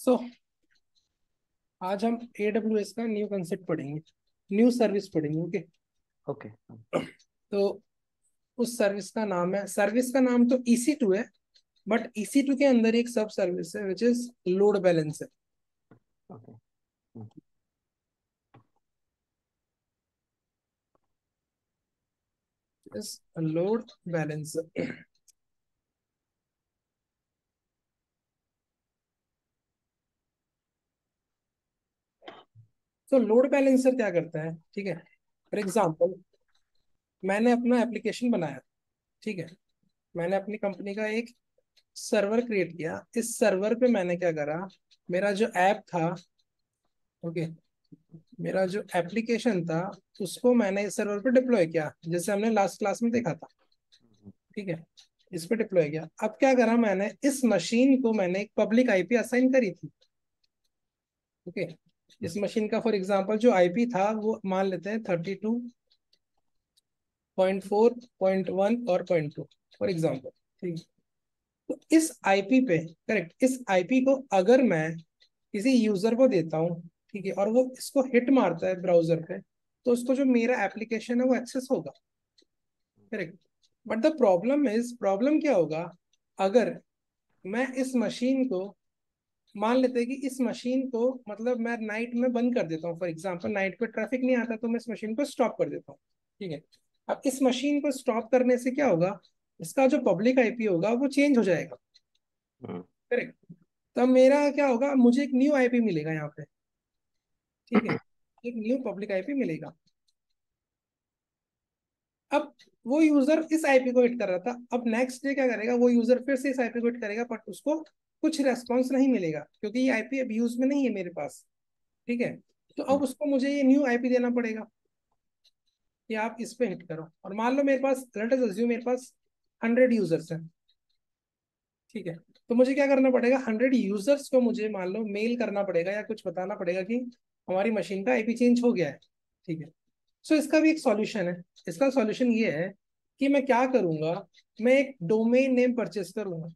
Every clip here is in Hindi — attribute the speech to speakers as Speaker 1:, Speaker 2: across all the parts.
Speaker 1: सो आज हम AWS का न्यू कंसेप्ट पढ़ेंगे, न्यू सर्विस पढ़ेंगे। ओके।
Speaker 2: ओके।
Speaker 1: तो उस सर्विस का नाम तो EC2 है, बट EC2 के अंदर एक सब सर्विस है which is load balancer.
Speaker 2: Okay.
Speaker 1: Is load balancer. तो लोड बैलेंसर क्या करता है? ठीक है, फॉर एग्जाम्पल मैंने अपना एप्लीकेशन बनाया। ठीक है, मैंने अपनी कंपनी का एक सर्वर क्रिएट किया। इस सर्वर पे मैंने क्या करा, मेरा जो ऐप था, ओके, मेरा जो एप्लीकेशन था उसको मैंने इस सर्वर पे डिप्लॉय किया, जैसे हमने लास्ट क्लास में देखा था। ठीक है, इस पे डिप्लॉय किया। अब क्या करा, मैंने इस मशीन को मैंने एक पब्लिक आईपी असाइन करी थी। ओके, इस मशीन का फॉर एग्जांपल जो आईपी था वो मान लेते हैं 32.4.1 और 0.2 फॉर एग्जांपल। ठीक है, तो इस आईपी पे, करेक्ट, इस आईपी को अगर मैं किसी यूजर को देता हूँ, ठीक है, और वो इसको हिट मारता है ब्राउजर पे, तो उसको जो मेरा एप्लीकेशन है वो एक्सेस होगा। करेक्ट, बट द प्रॉब्लम क्या होगा, अगर मैं इस मशीन को, मान लेते हैं कि इस मशीन को, मतलब मैं नाइट में बंद कर देता हूँ, फॉर एग्जांपल नाइट पे ट्रैफिक नहीं आता तो मैं इस मशीन को स्टॉप कर देता हूँ। ठीक है, अब इस मशीन को स्टॉप करने से क्या होगा, इसका जो पब्लिक आईपी होगा वो चेंज हो जाएगा। करेक्ट, तब मेरा क्या होगा, मुझे एक न्यू आईपी मिलेगा यहाँ पे। ठीक है, एक न्यू पब्लिक आईपी मिलेगा। अब वो यूजर इस आईपी को हिट कर रहा था, अब नेक्स्ट डे क्या करेगा, वो यूजर फिर से इस आईपी को हिट करेगा, बट उसको कुछ रेस्पॉन्स नहीं मिलेगा क्योंकि ये आईपी अब यूज में नहीं है मेरे पास। ठीक है, तो अब उसको मुझे ये न्यू आईपी देना पड़ेगा कि आप इस पे हिट करो। और मान लो मेरे पास, लेट अस अज्यूम मेरे पास 100 यूजर्स हैं। ठीक है, तो मुझे क्या करना पड़ेगा, 100 यूजर्स को मुझे मान लो मेल करना पड़ेगा या कुछ बताना पड़ेगा कि हमारी मशीन का आईपी चेंज हो गया है। ठीक है, सो इसका भी एक सॉल्यूशन है। इसका सॉल्यूशन ये है कि मैं क्या करूंगा, मैं एक डोमेन नेम परचेस करूंगा।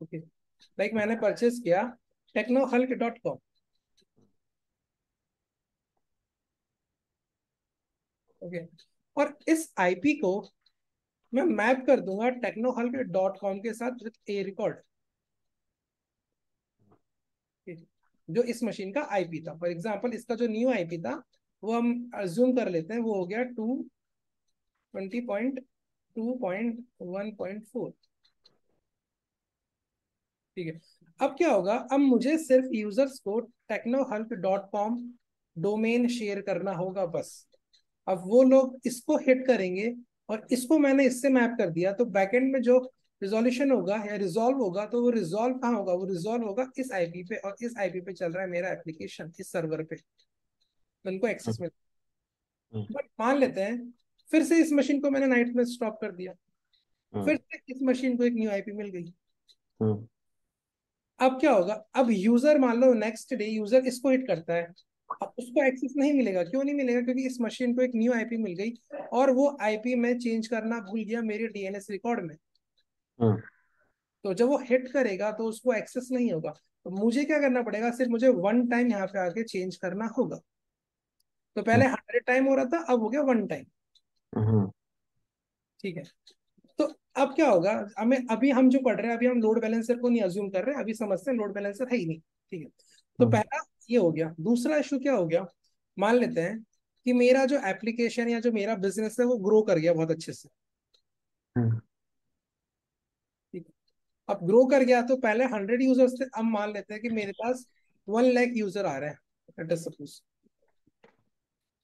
Speaker 1: ओके, लाइक मैंने परचेस किया technohulk.com। ओके, और इस आईपी को मैं मैप कर दूंगा technohulk.com के साथ विथ ए रिकॉर्ड, जो इस मशीन का आईपी था। फॉर एग्जांपल इसका जो न्यू आईपी था वो हम अज्यूम कर लेते हैं, वो हो गया 220.2.1.4। ठीक है, अब क्या होगा, अब मुझे सिर्फ यूजर्स को technohulk.com डोमेन शेयर करना होगा बस। अब वो लोग इसको हिट करेंगे और इसको मैंने इससे मैप कर दिया, तो बैकएंड में जो रिजोल्यूशन होगा या रिजॉल्व होगा, तो वो रिजॉल्व कहाँ होगा, वो रिजॉल्व होगा इस आईपी पे, और इस आईपी पे चल रहा है मेरा एप्लीकेशन इस सर्वर पे, तो उनको एक्सेस मिल। बट मान लेते हैं फिर से इस मशीन को मैंने नाइट में स्टॉप कर दिया, फिर से इस मशीन को एक न्यू आईपी मिल गई। अब क्या होगा, अब यूजर मान लो नेक्स्ट डे यूजर इसको हिट करता है, अब उसको एक्सेस नहीं मिलेगा। क्यों नहीं मिलेगा, क्योंकि इस मशीन को एक न्यू आईपी मिल गई और वो आईपी मैं चेंज करना भूल गया मेरे डीएनएस रिकॉर्ड में। तो जब वो हिट करेगा तो उसको एक्सेस नहीं होगा। तो मुझे क्या करना पड़ेगा, सिर्फ मुझे वन टाइम यहाँ पे आके चेंज करना होगा। तो पहले 100 टाइम हो रहा था, अब हो गया वन टाइम। ठीक है, तो अब क्या होगा, हमें अभी हम जो पढ़ रहे हैं, अभी हम लोड बैलेंसर को नहीं अज्यूम कर रहे हैं, अभी समझते हैं लोड बैलेंसर है ही नहीं। ठीक है, तो पहला ये हो गया। दूसरा इशू क्या हो गया, मान लेते हैं कि मेरा जो एप्लीकेशन या जो मेरा बिजनेस है वो ग्रो कर गया बहुत अच्छे से। ठीक है, अब ग्रो कर गया तो पहले 100 यूजर्स थे, अब मान लेते हैं कि मेरे पास 1 लाख यूजर आ रहे हैं, लेट अस सपोज।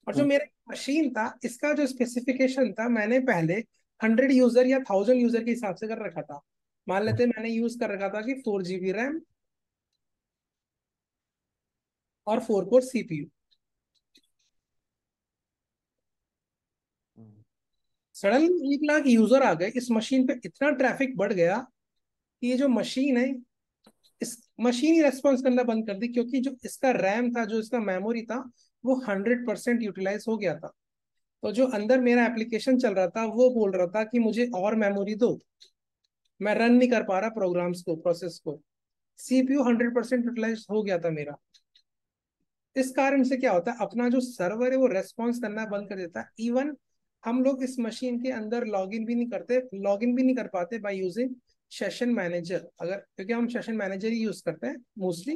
Speaker 1: और जो मेरा मशीन था इसका जो स्पेसिफिकेशन था, मैंने पहले 100 यूजर या 1000 यूजर के हिसाब से कर रखा था। मान लेते हैं मैंने यूज कर रखा था कि 4 GB रैम और 4 core CPU। Suddenly 1 lakh user आ गए, इस मशीन पे इतना ट्रैफिक बढ़ गया कि ये जो मशीन है, इस मशीन ही रेस्पॉन्स करना बंद कर दी, क्योंकि जो इसका रैम था, जो इसका मेमोरी था, वो 100% यूटिलाइज हो गया था। तो जो अंदर मेरा एप्लीकेशन चल रहा था वो बोल रहा था कि मुझे और मेमोरी दो। मैं रन नहीं कर पा रहा प्रोग्राम्स को, प्रोसेस को। सीपीयू 100% यूटिलाइज हो गया था मेरा। इस कारण से क्या होता है, अपना जो सर्वर है वो रेस्पॉन्स करना बंद कर देता है। इवन हम लोग इस मशीन के अंदर लॉगिन भी नहीं करते, लॉगिन भी नहीं कर पाते बाय यूजिंग सेशन मैनेजर, अगर, क्योंकि हम सेशन मैनेजर ही यूज करते हैं मोस्टली।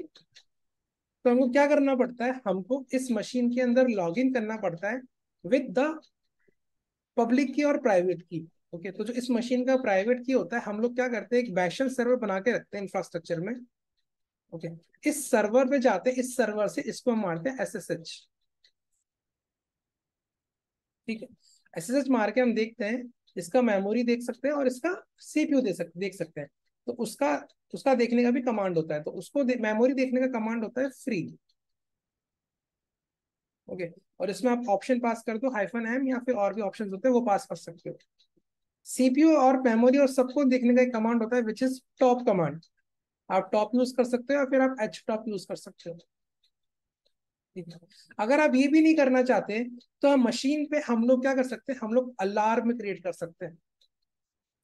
Speaker 1: तो हमको क्या करना पड़ता है, हमको इस मशीन के अंदर लॉगिन करना पड़ता है विद द पब्लिक की और प्राइवेट की। ओके, तो जो इस मशीन का प्राइवेट की होता है, हम लोग क्या करते हैं, एक बैशल सर्वर बना के रखते हैं इंफ्रास्ट्रक्चर में। ओके, इस सर्वर पे जाते हैं, इस सर्वर से इसको हम मारते हैं एसएसएच। ठीक है, एसएसएच मार के हम देखते हैं, इसका मेमोरी देख सकते हैं और इसका सीपीयू देख सकते हैं। तो उसका उसका देखने का भी कमांड होता है, तो उसको मेमोरी देखने का कमांड होता है फ्री। ओके, और इसमें आप ऑप्शन पास कर दो -m, या फिर और भी ऑप्शन होते हैं वो पास कर सकते हो। सीपीयू और मेमोरी और सबको देखने का एक कमांड होता है विच इज टॉप कमांड। आप टॉप यूज कर सकते हो या फिर आप एच टॉप यूज कर सकते हो। ठीक है, अगर आप ये भी नहीं करना चाहते, तो हम मशीन पे हम लोग क्या कर सकते हैं, हम लोग अलार्म क्रिएट कर सकते हैं।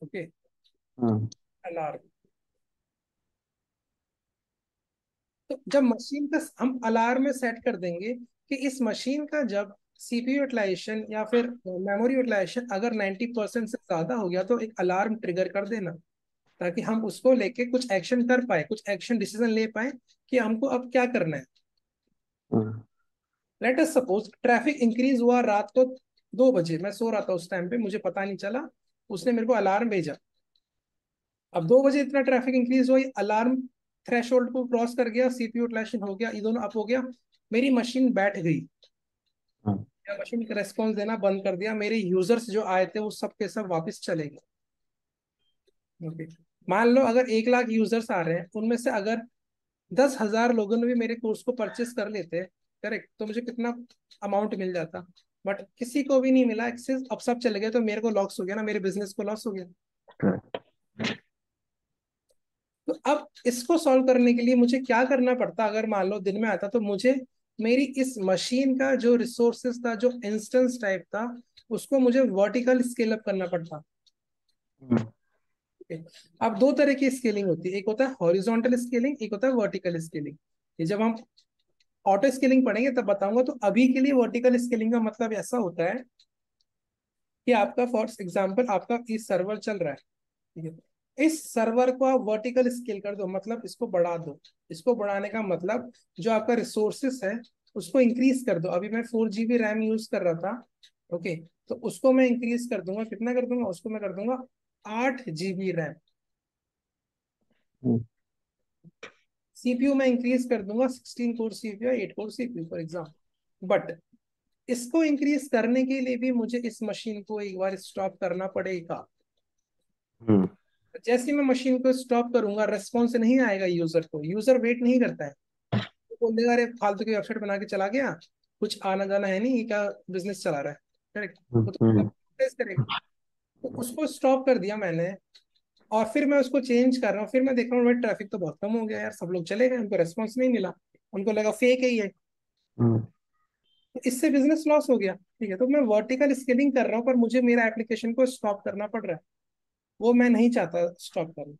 Speaker 1: ओके,
Speaker 2: हम्म,
Speaker 1: अलार्म। तो जब मशीन का हम अलार्म में सेट कर देंगे कि इस मशीन का जब सीपीयू यूटिलाइजेशन या फिर मेमोरी यूटिलाइजेशन अगर 90% से ज्यादा हो गया, तो एक अलार्म ट्रिगर कर देना, ताकि हम उसको लेके कुछ एक्शन कर पाए, कुछ एक्शन डिसीजन ले पाए कि हमको अब क्या करना है।
Speaker 2: Hmm,
Speaker 1: let us suppose traffic increase हुआ रात को 2 बजे, मैं सो रहा था उस टाइम पे, मुझे पता नहीं चला, उसने मेरे को अलार्म भेजा। अब 2 बजे इतना ट्रैफिक इंक्रीज हुआ, अलार्म थ्रेशोल्ड को क्रॉस कर गया, सीपीयू यूटिलाइजेशन हो गया, ये दोनों अप हो गया, मेरी मशीन बैठ गई।
Speaker 2: हम्म,
Speaker 1: या मशीन का रेस्पॉन्स देना बंद कर दिया, मेरे यूजर्स जो आए थे वो सब के सब वापस चले गए। ओके, मान लो अगर 1 लाख यूजर्स आ रहे हैं, उनमें से अगर 10,000 लोगों ने भी मेरे कोर्स को परचेस कर लेते, करेक्ट, तो मुझे कितना अमाउंट मिल जाता। बट किसी को भी नहीं मिला एक्सेस, अब सब चले गए, तो मेरे को लॉस हो गया ना, मेरे बिजनेस को लॉस हो गया।
Speaker 2: correct,
Speaker 1: तो अब इसको सॉल्व करने के लिए मुझे क्या करना पड़ता, अगर मान लो दिन में आता, तो मुझे मेरी इस मशीन का जो रिसोर्सेस था, जो इंस्टेंस टाइप था, उसको मुझे वर्टिकल स्केल अप करना पड़ता।
Speaker 2: हम्म,
Speaker 1: Okay? अब दो तरह की स्केलिंग होती है, एक होता है हॉरिजॉन्टल स्केलिंग, एक होता है वर्टिकल स्केलिंग। ये जब हम ऑटो स्केलिंग पढ़ेंगे तब बताऊंगा। तो अभी के लिए वर्टिकल स्केलिंग का मतलब ऐसा होता है कि आपका फॉर एग्जांपल आपका ई सर्वर चल रहा है, ठीक है, इस सर्वर को आप वर्टिकल स्केल कर दो, मतलब इसको बढ़ा दो। इसको बढ़ाने का मतलब जो आपका रिसोर्सेस है उसको इंक्रीज कर दो। अभी मैं 4 GB रैम यूज कर रहा था, ओके, तो उसको मैं इंक्रीज कर दूंगा, कितना कर दूंगा, उसको मैं कर दूंगा 8 GB रैम।
Speaker 2: हम्म,
Speaker 1: सीपीयू में इंक्रीज कर दूंगा 16 कोर सीपीयू या 8 core CPU for example. But इसको इंक्रीज करने के लिए भी मुझे इस मशीन को एक बार स्टॉप करना पड़ेगा।
Speaker 2: हम्म,
Speaker 1: जैसे मैं मशीन को स्टॉप करूंगा, रेस्पॉन्स नहीं आएगा यूजर को, यूजर वेट नहीं करता है, तो बोल देगा अरे फालतू की वेबसाइट बना के चला गया, कुछ आना जाना है नहीं, ये क्या बिजनेस चला रहा है। करेक्ट, वो तो
Speaker 2: हम्म,
Speaker 1: करेगा। तो उसको स्टॉप कर दिया मैंने, और फिर मैं उसको चेंज कर रहा हूँ, फिर मैं देख रहा हूँ भाई ट्रैफिक तो बहुत कम हो गया यार, सब लोग चले गए, उनको रेस्पॉन्स नहीं मिला, उनको लगा फेक है ये।
Speaker 2: हम्म,
Speaker 1: तो इससे बिजनेस लॉस हो गया। ठीक है, तो मैं वर्टिकल स्केलिंग कर रहा हूँ, पर मुझे मेरा एप्लीकेशन को स्टॉप करना पड़ रहा है, वो मैं नहीं चाहता स्टॉप करूँ।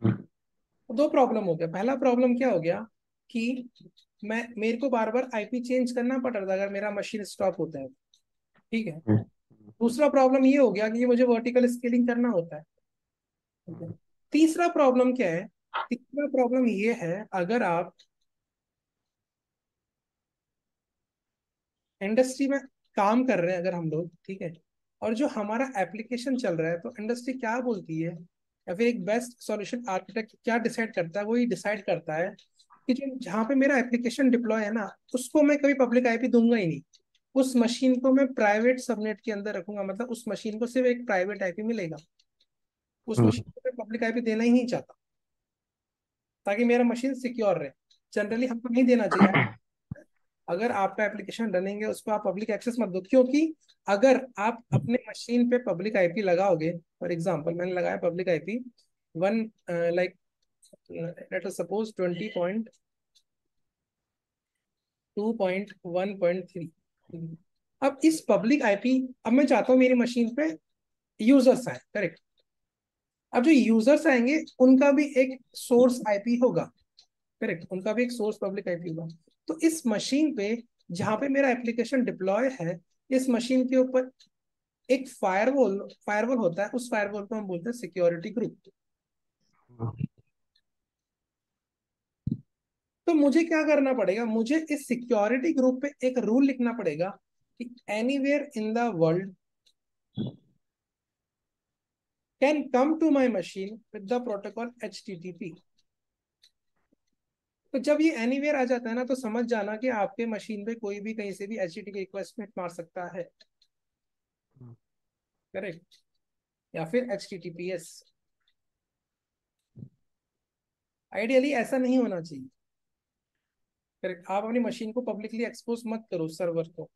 Speaker 2: हम्म,
Speaker 1: तो दो प्रॉब्लम हो गया। पहला प्रॉब्लम क्या हो गया कि मैं मेरे को बार बार आईपी चेंज करना पड़ रहा था अगर मेरा मशीन स्टॉप होता है। ठीक है,
Speaker 2: हम्म,
Speaker 1: दूसरा प्रॉब्लम ये हो गया कि ये मुझे वर्टिकल स्केलिंग करना होता है। ठीक है, तीसरा प्रॉब्लम क्या है, तीसरा प्रॉब्लम ये है, अगर आप इंडस्ट्री में काम कर रहे हैं अगर हम लोग, ठीक है, और जो हमारा एप्लीकेशन चल रहा है, तो इंडस्ट्री क्या बोलती है, या फिर एक बेस्ट सॉल्यूशन आर्किटेक्ट क्या डिसाइड करता है, वो ही डिसाइड करता है कि जो जहाँ पे मेरा एप्लीकेशन डिप्लॉय है ना, उसको मैं कभी पब्लिक आईपी दूंगा ही नहीं। उस मशीन को मैं प्राइवेट सबनेट के अंदर रखूंगा, मतलब उस मशीन को सिर्फ एक प्राइवेट आईपी मिलेगा, उस
Speaker 2: हम्म,
Speaker 1: मशीन को मैं पब्लिक आईपी देना ही नहीं चाहता, ताकि मेरा मशीन सिक्योर रहे। जनरली हमको नहीं देना चाहिए। अगर आपका एप्लीकेशन रनिंग है उसको आप पब्लिक एक्सेस मत दो, क्योंकि अगर आप अपने मशीन पे पब्लिक आईपी लगाओगे, फॉर एग्जांपल मैंने लगाया public IP one, like late us suppose 20.2.1.3। अब इस पब्लिक आईपी, अब मैं चाहता हूँ मेरी मशीन पे यूजर्स आए, करेक्ट, अब जो यूजर्स आएंगे उनका भी एक सोर्स आईपी होगा, करेक्ट, उनका भी एक सोर्स पब्लिक आईपी होगा। तो इस मशीन पे जहां पे मेरा एप्लीकेशन डिप्लॉय है, इस मशीन के ऊपर एक फायरवॉल फायरवॉल होता है, उस फायरवॉल को हम बोलते हैं सिक्योरिटी ग्रुप। तो मुझे क्या करना पड़ेगा, मुझे इस सिक्योरिटी ग्रुप पे एक रूल लिखना पड़ेगा कि anywhere in the world can come to my machine with the protocol HTTP। तो जब ये एनीवेयर आ जाता है ना, तो समझ जाना कि आपके मशीन पे कोई भी कहीं से भी HTTP रिक्वेस्ट मार सकता है, करेक्ट, या फिर HTTPS। आइडियली ऐसा नहीं होना चाहिए, करेक्ट। आप अपनी मशीन को पब्लिकली एक्सपोज मत करो सर्वर को,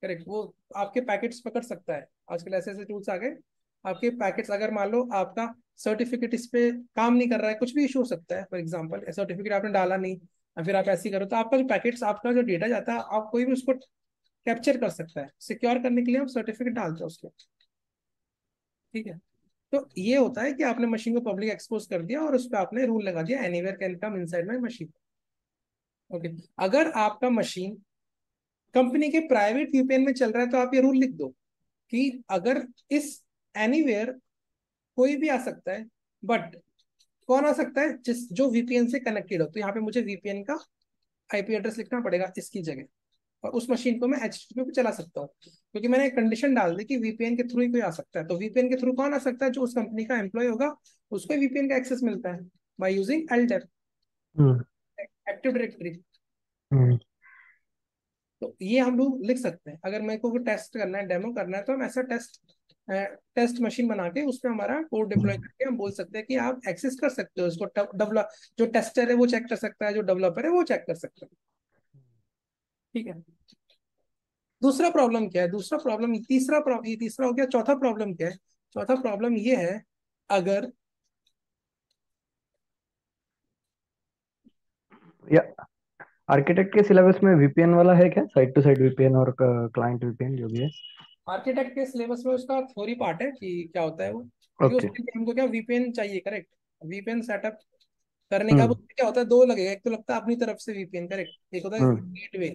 Speaker 1: करेक्ट। वो आपके पैकेट्स पकड़ सकता है, आजकल ऐसे ऐसे टूल्स आ गए। आपके पैकेट्स अगर मान लो आपका सर्टिफिकेट इस पे काम नहीं कर रहा है, कुछ भी इशू हो सकता है, फॉर एग्जांपल सर्टिफिकेट आपने डाला नहीं, या फिर आप ऐसे ही करो, तो आपका जो पैकेट्स, आपका जो डेटा जाता है, आप कोई भी उसको कैप्चर कर सकता है। सिक्योर करने के लिए हम सर्टिफिकेट डालते हैं उसके, ठीक है। तो ये होता है कि आपने मशीन को पब्लिक एक्सपोज कर दिया और उस पर आपने रूल लगा दिया anywhere can come inside my machine. Okay, अगर आपका मशीन कंपनी के प्राइवेट वीपीएन में चल रहा है, तो आप ये रूल लिख दो कि अगर इस एनीवेयर कोई भी आ सकता है, बट कौन आ सकता है, जिस जो वीपीएन से कनेक्टेड हो। तो यहाँ पे मुझे वीपीएन का आईपी एड्रेस लिखना पड़ेगा इसकी जगह, और उस मशीन को मैं HTTP पे चला सकता हूँ, क्योंकि मैंने एक कंडीशन डाल दी कि वीपीएन के थ्रू ही कोई आ सकता है। तो वीपीएन के थ्रू कौन आ सकता है, जो उस कंपनी का एम्प्लॉय होगा, उसको वीपीएन का एक्सेस मिलता है by using LDAP,
Speaker 2: hmm.
Speaker 1: Active directory.
Speaker 2: Hmm.
Speaker 1: तो ये हम लोग लिख सकते हैं। अगर मेरे को टेस्ट करना है, डेमो करना है, तो हम ऐसा टेस्ट मशीन बना के उस पर हमारा कोड डिप्लॉय करके हम बोल सकते हैं कि आप एक्सेस कर सकते हो इसको। डेवलप जो टेस्टर है वो चेक कर सकता है, जो डेवलपर है वो चेक कर सकता है, ठीक है। दूसरा प्रॉब्लम क्या है, दूसरा प्रॉब्लम, तीसरा प्रॉब्लम, ये तीसरा हो गया। चौथा प्रॉब्लम क्या है, चौथा प्रॉब्लम ये है, अगर
Speaker 2: या आर्किटेक्ट के सिलेबस में वीपीएन वाला है क्या, साइड टू साइड वीपीएन और क्लाइंट वीपीएन जो भी है?
Speaker 1: आर्किटेक्ट के सिलेबस में उसका थ्योरी पार्ट है कि क्या होता है वो, क्योंकि
Speaker 2: ओके।
Speaker 1: उसके लिए हमको क्या वीपीएन चाहिए, करेक्ट। वीपीएन सेटअप करने का, अब
Speaker 2: हम्म।
Speaker 1: उसमें क्या होता है, दो लगेगा। एक तो लगता है अपनी तरफ से वीपीएन, करेक्ट, एक होता है
Speaker 2: हम्म।
Speaker 1: गेटवे,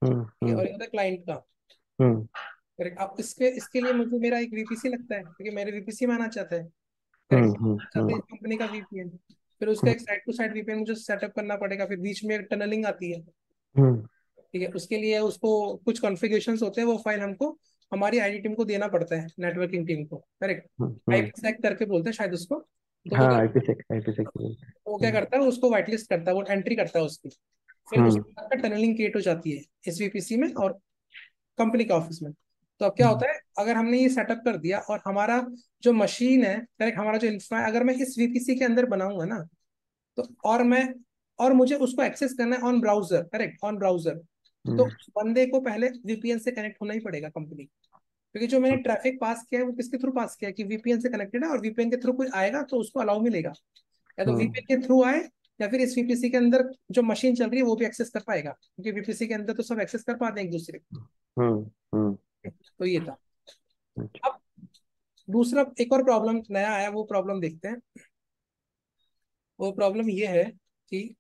Speaker 2: हम्म।
Speaker 1: और
Speaker 2: हम्म।
Speaker 1: एक होता है क्लाइंट का,
Speaker 2: हम्म।
Speaker 1: करेक्ट। अब इसके इसके लिए मुझे मेरा एक वीपीसी लगता है, क्योंकि मेरे वीपीसी में आना चाहता है,
Speaker 2: हम्म।
Speaker 1: करेक्ट,
Speaker 2: हम्म।
Speaker 1: चाहते हैं कंपनी का वीपीएन। फिर उसका एक साइड टू साइड वीपीएन मुझे सेटअप करना पड़ेगा, फिर बीच में एक टनलिंग आती है,
Speaker 2: हम्म।
Speaker 1: ठीक है। उसके लिए उसको कुछ कॉन्फ़िगरेशंस होते हैं, वो फाइल हमको हमारी आईटी टीम को देना पड़ता है, नेटवर्किंग टीम को, करेक्ट।
Speaker 2: हम्म।
Speaker 1: आईपीसेक करके बोलते हैं शायद उसको। तो
Speaker 2: हाँ, आईपी सेक बोलते हैं।
Speaker 1: वो क्या करता है, उसको व्हाइट लिस्ट करता है, वो एंट्री करता है उसकी। फिर
Speaker 2: हम्म।
Speaker 1: उसका टनलिंग क्रिएट हो जाती है इस वीपीसी में और कंपनी के ऑफिस में। तो अब क्या
Speaker 2: हम्म।
Speaker 1: होता है, अगर हमने ये सेटअप कर दिया और हमारा जो मशीन है, करेक्ट, हमारा जो इंफ्रा है, अगर मैं इस वीपीसी के अंदर बनाऊंगा ना, तो और मुझे उसको एक्सेस करना है on browser, correct, on browser. तो
Speaker 2: हम्म।
Speaker 1: उस बंदे को पहले वीपीएन से कनेक्ट होना ही पड़ेगा कंपनी, क्योंकि जो मैंने ट्रैफिक पास किया है वो किसके थ्रू पास किया है, कि वीपीएन से कनेक्टेड है, और वीपीएन के थ्रू कोई आएगा तो उसको अलाउ मिलेगा, या तो
Speaker 2: हम्म।
Speaker 1: वीपीएन के थ्रू आए, या फिर इस वीपीसी के अंदर जो मशीन चल रही है वो भी एक्सेस कर पाएगा, क्योंकि वीपीसी के अंदर तो सब एक्सेस कर पाते हैं एक दूसरे
Speaker 2: हम्म। हम्म।
Speaker 1: को। तो ये था।
Speaker 2: अच्छा।
Speaker 1: अब दूसरा एक और प्रॉब्लम नया आया, वो प्रॉब्लम देखते हैं। वो प्रॉब्लम ये है कि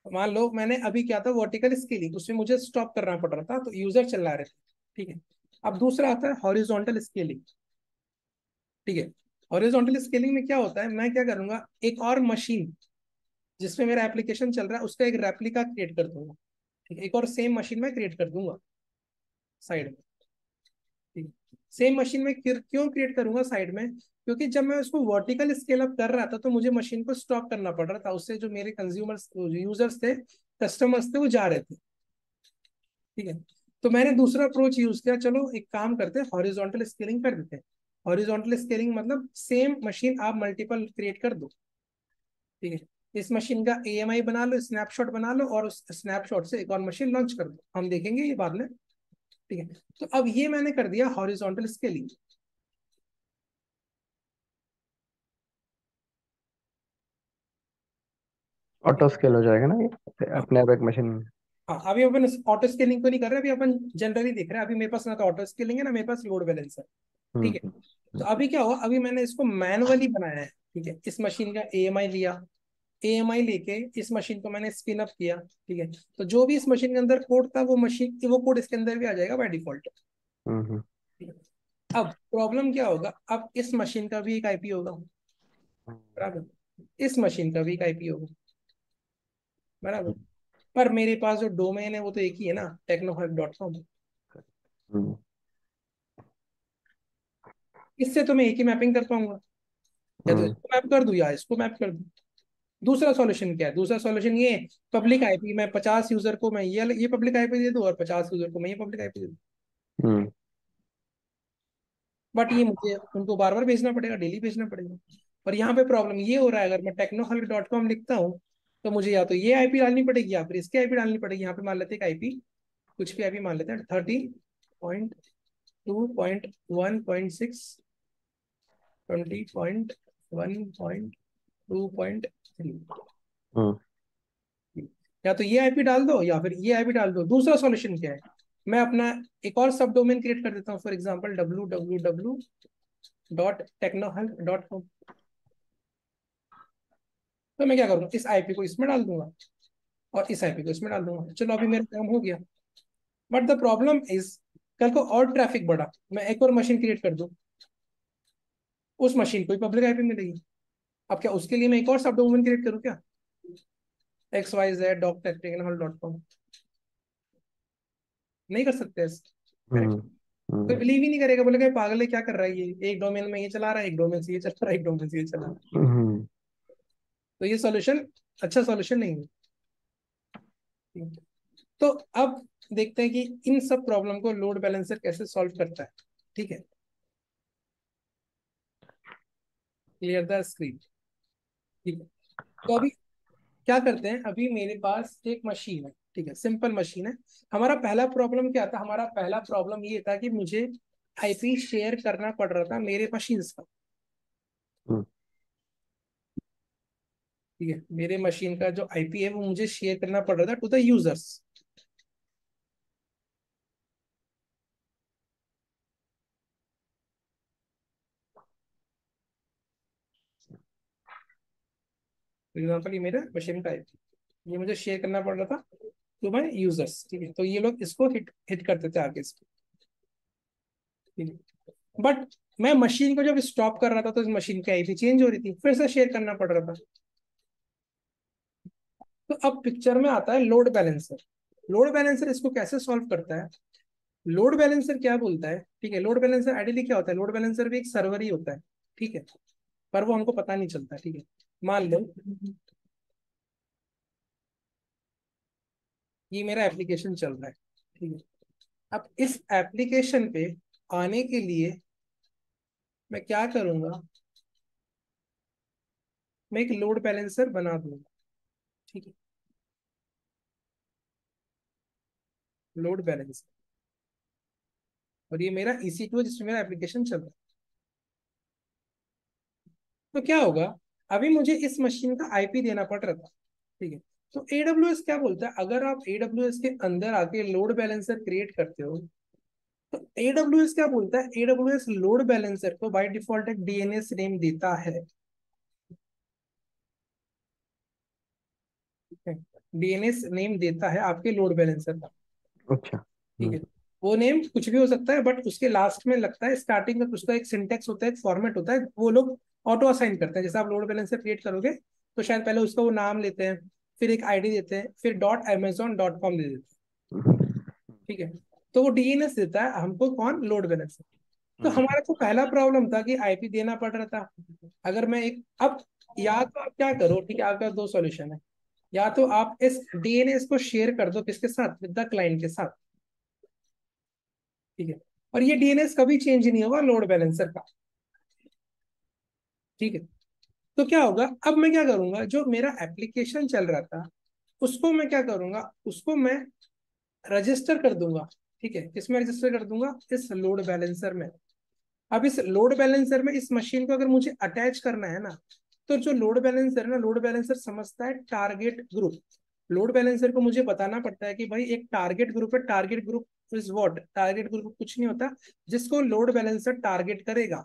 Speaker 1: मान लो मैंने अभी क्या था, वर्टिकल स्केलिंग, उसमें मुझे स्टॉप करना पड़ रहा था, तो यूजर चिल्ला रहे थे, ठीक है। अब दूसरा आता है हॉरिजॉन्टल स्केलिंग, ठीक है। हॉरिजॉन्टल स्केलिंग में क्या होता है, मैं क्या करूंगा, एक और मशीन जिसमें मेरा एप्लीकेशन चल रहा है उसका एक रेप्लिका क्रिएट कर दूंगा, ठीक है। एक और सेम मशीन में क्रिएट कर दूंगा साइड में, ठीक है। सेम मशीन में क्यों क्रिएट करूंगा साइड में, क्योंकि जब मैं उसको वर्टिकल स्केल अप कर रहा था, तो मुझे मशीन को स्टॉप करना पड़ रहा था, उससे जो मेरे कंज्यूमर्स यूजर्स थे, कस्टमर्स थे, वो जा रहे थे, ठीक है। तो मैंने दूसरा अप्रोच यूज किया, चलो एक काम करते हैं, हॉरिजॉन्टल स्केलिंग कर देते हैं। हॉरिजॉन्टल स्केलिंग मतलब सेम मशीन आप मल्टीपल क्रिएट कर दो, ठीक है। इस मशीन का AMI बना लो, स्नैपशॉट बना लो, और उस स्नैपशॉट से एक और मशीन लॉन्च कर दो, हम देखेंगे ये बाद में, ठीक है। तो अब ये मैंने कर दिया हॉरिजॉन्टल स्केलिंग।
Speaker 2: ऑटो स्केल हो जाएगा ना ये
Speaker 1: हाँ
Speaker 2: अपने आप एक मशीन में?
Speaker 1: हाँ, अभी अपन ऑटो स्केलिंग को नहीं कर रहे, अभी अपन जनरली देख रहे हैं। अभी मेरे पास ना तो ऑटो स्केलिंग है, ना मेरे पास लोड बैलेंसर, ठीक
Speaker 2: हम्म।
Speaker 1: है। तो अभी क्या हुआ, अभी मैंने इसको मैनुअली बनाया है, ठीक है। इस मशीन का एएमआई लिया, एएमआई लेके इस मशीन को मैंने स्पिन अप किया, ठीक है। तो जो भी इस मशीन के अंदर कोड था वो कोड इसके अंदर भी आ जाएगा बाय डिफॉल्ट।
Speaker 2: हम्म।
Speaker 1: अब प्रॉब्लम क्या होगा, अब इस मशीन का भी एक आईपी होगा, बराबर, इस मशीन का भी एक आईपी होगा, बराबर। पर मेरे पास जो डोमेन है वो तो एक ही है ना, technohelp.com।
Speaker 2: हम्म।
Speaker 1: इससे तो मैं एक ही मैपिंग कर पाऊंगा, या तो
Speaker 2: हम्म।
Speaker 1: इसको मैप कर दूं या इसको मैप कर दूं। दूसरा सॉल्यूशन क्या है, दूसरा सॉल्यूशन ये, पब्लिक आईपी, मैं 50 यूजर को मैं ये पब्लिक आईपी दे दूं और 50 यूजर को मैं ये पब्लिक आईपी दे दूं।
Speaker 2: हम्म।
Speaker 1: बट ये मुझे उनको बार बार भेजना पड़ेगा, डेली भेजना पड़ेगा। और यहाँ पे प्रॉब्लम ये हो रहा है, अगर मैं technohelp.com लिखता हूँ तो मुझे या तो ये आईपी डालनी पड़ेगी या फिर इसकी आईपी डालनी पड़ेगी। यहाँ पे मान लेते हैं आईपी, कुछ भी आईपी मान लेते हैं, 30.2.1.6, 20.1.2.3।
Speaker 2: हम्म।
Speaker 1: या तो ये आईपी डाल दो या फिर ये आईपी डाल दो। दूसरा सॉल्यूशन क्या है, मैं अपना एक और सब डोमेन क्रिएट कर देता हूँ, फॉर एग्जांपल www.technohelp.com। तो मैं क्या करूँगा, इस आईपी को इसमें डाल दूंगा और इस आईपी को इसमें डाल दूंगा। चलो अभी मेरा काम हो गया। बट द प्रॉब्लम इज, कल को और ट्रैफिक बढ़ा, मैं एक और मशीन क्रिएट कर दूं, उस मशीन को ही पब्लिक आईपी मिलेगी। अब क्या उसके लिए मैं एक और सब डोमेन क्रिएट करूँ क्या, xyz.technohelp.com? नहीं कर सकते ऐसे, करेक्ट।
Speaker 2: हम्म।
Speaker 1: कोई
Speaker 2: हम्म।
Speaker 1: बिलीव ही नहीं करेगा, बोलेगा ये पागल है, क्या कर रहा है ये, एक डोमेन में ये चला रहा है, एक डोमेन से ये चला रहा है, एक डोमेन से ये चला रहा है।
Speaker 2: हम्म।
Speaker 1: तो ये सॉल्यूशन अच्छा सॉल्यूशन नहीं है। तो अब देखते हैं कि इन सब प्रॉब्लम को लोड बैलेंसर कैसे सॉल्व करता है, ठीक है। क्लियर द स्क्रीन, ठीक है। तो अभी क्या करते हैं, अभी मेरे पास एक मशीन है, ठीक है, सिंपल मशीन है। हमारा पहला प्रॉब्लम क्या था, हमारा पहला प्रॉब्लम ये था कि मुझे आईपी शेयर करना पड़ रहा था मेरे मशीन का,
Speaker 2: हम्म।
Speaker 1: ठीक है। मेरे मशीन का जो आईपी है वो मुझे शेयर करना पड़ रहा था to the users. For example ये मेरा मशीन का आईपी, ये मुझे शेयर करना पड़ रहा था टू माई यूजर्स, ठीक है। तो ये लोग इसको हिट हिट करते थे आगे इसको, ठीक है। बट मैं मशीन को जब स्टॉप कर रहा था तो इस मशीन की आईपी चेंज हो रही थी, फिर से शेयर करना पड़ रहा था। तो अब पिक्चर में आता है लोड बैलेंसर। लोड बैलेंसर इसको कैसे सॉल्व करता है, लोड बैलेंसर क्या बोलता है, ठीक है। लोड बैलेंसर आइडियली क्या होता है, लोड बैलेंसर भी एक सर्वर ही होता है, ठीक है। पर वो हमको पता नहीं चलता, ठीक है। मान लो ये मेरा एप्लीकेशन चल रहा है, ठीक है। अब इस एप्लीकेशन पे आने के लिए मैं क्या करूंगा, मैं एक लोड बैलेंसर बना दूंगा, ठीक है। लोड बैलेंसर, और ये मेरा EC2 है जिसमें मेरा एप्लीकेशन चल रहा है। तो क्या होगा, अभी मुझे इस मशीन का आईपी देना पड़ रहा था, ठीक है। तो AWS क्या बोलता है, अगर आप AWS के अंदर आके लोड बैलेंसर क्रिएट करते हो तो AWS क्या बोलता है, AWS लोड बैलेंसर को बाय डिफॉल्ट एक डीएनएस नेम देता है, ठीक है। डीएनएस नेम देता है आपके लोड बैलेंसर का,
Speaker 2: अच्छा।
Speaker 1: ठीक
Speaker 2: हम्म।
Speaker 1: है। वो नेम कुछ भी हो सकता है, बट उसके लास्ट में लगता है, स्टार्टिंग में उसका एक सिंटेक्स होता है, एक फॉर्मेट होता है, वो लोग ऑटो असाइन करते हैं। जैसे आप लोड बैलेंसर क्रिएट करोगे तो शायद पहले उसका वो नाम लेते हैं, फिर एक आईडी देते हैं, फिर .amazon.com दे देते हैं, ठीक है। तो वो डीएनएस देता है हमको, कौन, लोड बैलेंसर। तो
Speaker 2: हम्म।
Speaker 1: हमारा तो पहला प्रॉब्लम था कि आईपी देना पड़ रहा था। अगर मैं एक, अब या तो आप क्या करो, ठीक है, आपका दो सॉल्यूशन है। या तो आप इस डीएनएस को शेयर कर दो किसके साथ, विद द क्लाइंट के साथ, ठीक है। और ये डीएनएस कभी चेंज नहीं होगा लोड बैलेंसर का, ठीक है। तो क्या होगा, अब मैं क्या करूंगा, जो मेरा एप्लीकेशन चल रहा था उसको मैं क्या करूंगा, उसको मैं रजिस्टर कर दूंगा, ठीक है। किसमें रजिस्टर कर दूंगा, इस लोड बैलेंसर में। अब इस लोड बैलेंसर में इस मशीन को अगर मुझे अटैच करना है ना, तो जो लोड बैलेंसर है ना, लोड बैलेंसर समझता है टारगेट ग्रुप। लोड बैलेंसर को मुझे बताना पड़ता है कि भाई एक टारगेट ग्रुप है, target group is what, target group कुछ नहीं होता, जिसको लोड बैलेंसर टारगेट करेगा,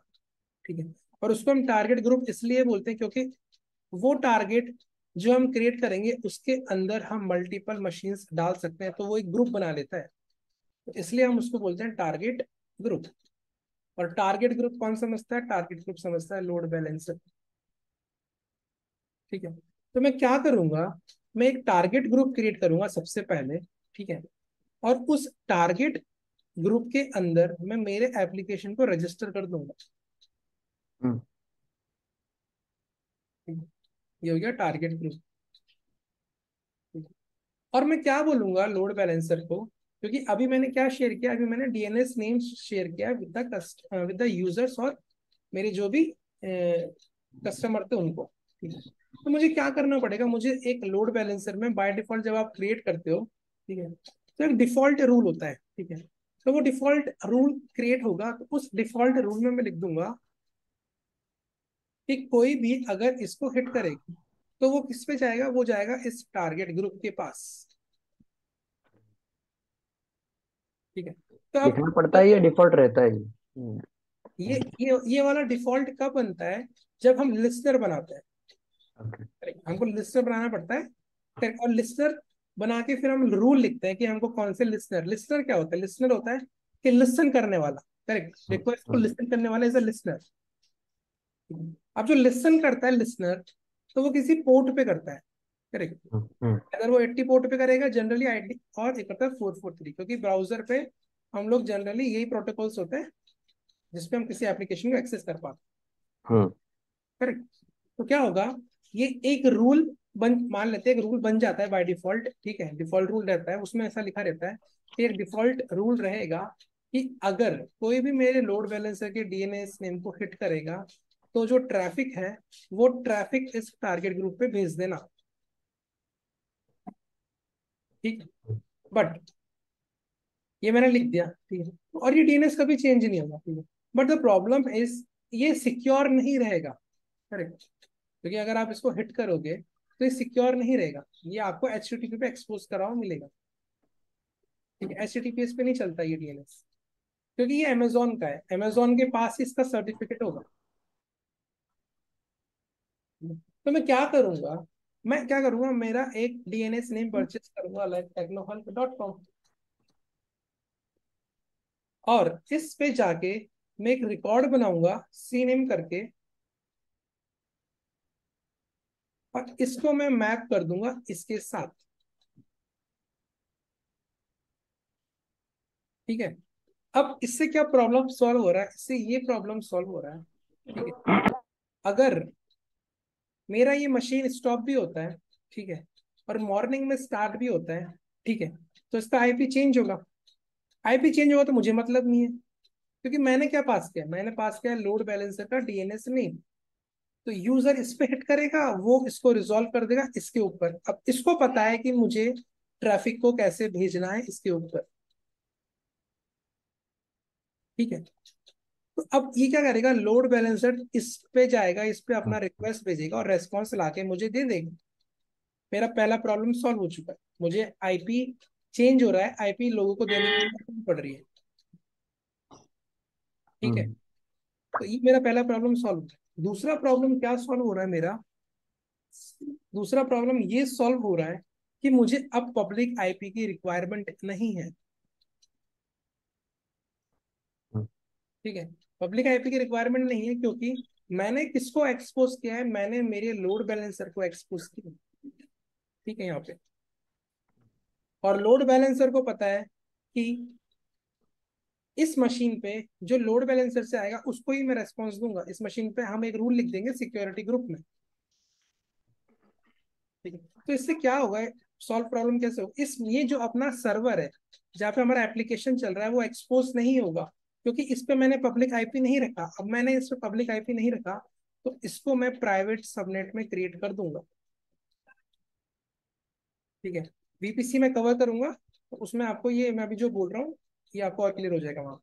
Speaker 1: ठीक है। और उसको हम टारगेट ग्रुप इसलिए बोलते हैं क्योंकि वो टारगेट जो हम क्रिएट करेंगे उसके अंदर हम मल्टीपल मशीन्स डाल सकते हैं, तो वो एक ग्रुप बना लेता है, तो इसलिए हम उसको बोलते हैं टारगेट ग्रुप। और टारगेट ग्रुप कौन समझता है? टारगेट ग्रुप समझता है लोड बैलेंसर। ठीक है। तो मैं क्या करूंगा, मैं एक टारगेट ग्रुप क्रिएट करूंगा सबसे पहले। ठीक है। और उस टारगेट ग्रुप के अंदर मैं मेरे एप्लीकेशन को रजिस्टर कर दूंगा।
Speaker 2: हम्म।
Speaker 1: ठीक है? ये हो गया टारगेट ग्रुप। और मैं क्या बोलूंगा लोड बैलेंसर को, क्योंकि अभी मैंने क्या शेयर किया, अभी मैंने डीएनएस नेम शेयर किया विद द यूजर्स और मेरे जो भी कस्टमर थे उनको। ठीक है। तो मुझे क्या करना पड़ेगा, मुझे एक लोड बैलेंसर में बाय डिफॉल्ट जब आप क्रिएट करते हो, ठीक है, तो एक डिफॉल्ट रूल होता है। ठीक है। तो वो डिफॉल्ट रूल क्रिएट होगा, तो उस डिफॉल्ट रूल में मैं लिख दूंगा कि कोई भी अगर इसको हिट करेगा तो वो किस पे जाएगा, वो जाएगा इस टारगेट ग्रुप के पास। ठीक है। तो अब
Speaker 2: लिखना पड़ता है, ये डिफॉल्ट रहता है ये।
Speaker 1: ये वाला डिफॉल्ट कब बनता है? जब हम लिस्टर बनाते हैं।
Speaker 2: ओके।
Speaker 1: Correct? हमको लिस्टर बनाना पड़ता है। Correct? और लिस्टर बना के फिर हम रूल लिखते हैं कि हमको कौन से लिस्टर, लिस्टर क्या होता है? लिस्टर होता है कि लिसन करने वाला। करेक्ट, रिक्वेस्ट को लिसन करने वाला इज अ लिस्नर। अब जो लिसन करता है लिसनर, तो वो किसी पोर्ट पे करता है। करेक्ट। अगर वो 80 पोर्ट पे करेगा जनरली आईडी, और एक करता है 443, क्योंकि ब्राउजर पे हम लोग जनरली यही प्रोटोकॉल्स होते हैं जिसपे हम किसी एप्लीकेशन को एक्सेस कर पाते
Speaker 2: हम्म।
Speaker 1: हैं। करेक्ट। तो क्या होगा, ये एक रूल बन, मान लेते हैं एक रूल बन जाता है बाय डिफॉल्ट। ठीक है, डिफॉल्ट रूल रहता है, उसमें ऐसा लिखा रहता है कि एक डिफॉल्ट रूल रहेगा कि अगर कोई भी मेरे लोड बैलेंसर के डीएनएस नेम को हिट करेगा तो जो ट्रैफिक है वो ट्रैफिक इस टारगेट ग्रुप पे भेज देना। ठीक है। बट ये मैंने लिख दिया। ठीक है। और ये डीएनएस कभी चेंज नहीं होगा। ठीक है। बट द प्रॉब्लम इज ये सिक्योर नहीं रहेगा। करेक्ट। क्योंकि अगर आप इसको हिट करोगे तो ये सिक्योर नहीं रहेगा, ये आपको एचटीटीपी पे एक्सपोज करा हुआ मिलेगा। ठीक है। एचटीटीपीएस पे नहीं चलता ये डीएनएस, क्योंकि ये अमेजोन का है, अमेजोन के पास ही इसका सर्टिफिकेट होगा। तो मैं क्या करूंगा, मेरा एक डीएनएस नेम परचेज करूंगा लाइक technohelp.com, और इस पे जाके मैं एक रिकॉर्ड बनाऊंगा सी नेम करके, और इसको मैं मैप कर दूंगा इसके साथ। ठीक है। अब इससे क्या प्रॉब्लम सॉल्व हो रहा है, इससे ये प्रॉब्लम सॉल्व हो रहा है। ठीक है। अगर मेरा ये मशीन स्टॉप भी होता है, ठीक है, और मॉर्निंग में स्टार्ट भी होता है, ठीक है, तो इसका आईपी चेंज होगा। आईपी चेंज होगा तो मुझे मतलब नहीं है, क्योंकि मैंने क्या पास किया, मैंने पास किया लोड बैलेंसर का डीएनएस नेम। तो यूजर इस पे हिट करेगा, वो इसको रिजॉल्व कर देगा इसके ऊपर। अब इसको पता है कि मुझे ट्रैफिक को कैसे भेजना है इसके ऊपर। ठीक है। तो अब ये क्या करेगा, लोड बैलेंसर इस पे जाएगा, इस पे अपना रिक्वेस्ट भेजेगा और रेस्पॉन्स लाके मुझे दे देगा। मेरा पहला प्रॉब्लम सॉल्व हो चुका है, मुझे आईपी चेंज हो रहा है, आईपी लोगों को देने की जरूरत नहीं पड़ रही है। ठीक है।
Speaker 2: हम्म।
Speaker 1: तो ये मेरा पहला प्रॉब्लम सॉल्व हो गया। दूसरा प्रॉब्लम क्या सॉल्व हो रहा है मेरा, दूसरा प्रॉब्लम ये सॉल्व हो रहा है कि मुझे अब पब्लिक आईपी की रिक्वायरमेंट नहीं है। ठीक है। पब्लिक आईपी की रिक्वायरमेंट नहीं है क्योंकि मैंने किसको एक्सपोज किया है, मैंने मेरे लोड बैलेंसर को एक्सपोज किया। ठीक है यहाँ पे। और लोड बैलेंसर को पता है कि इस मशीन पे जो लोड बैलेंसर से आएगा उसको ही मैं रेस्पॉन्स दूंगा। इस मशीन पे हम एक रूल लिख देंगे सिक्योरिटी ग्रुप में। ठीक है। तो इससे क्या होगा, सॉल्व प्रॉब्लम कैसे होगा, इस ये जो अपना सर्वर है जहाँ पे हमारा एप्लीकेशन चल रहा है वो एक्सपोज नहीं होगा, क्योंकि इस पे मैंने पब्लिक आईपी नहीं रखा। अब मैंने इस पे पब्लिक आईपी नहीं रखा, तो इसको मैं प्राइवेट सबनेट में क्रिएट कर दूंगा। ठीक है। वीपीसी में कवर करूंगा, तो उसमें आपको ये मैं अभी जो बोल रहा हूँ ये आपको और क्लियर हो जाएगा वहां।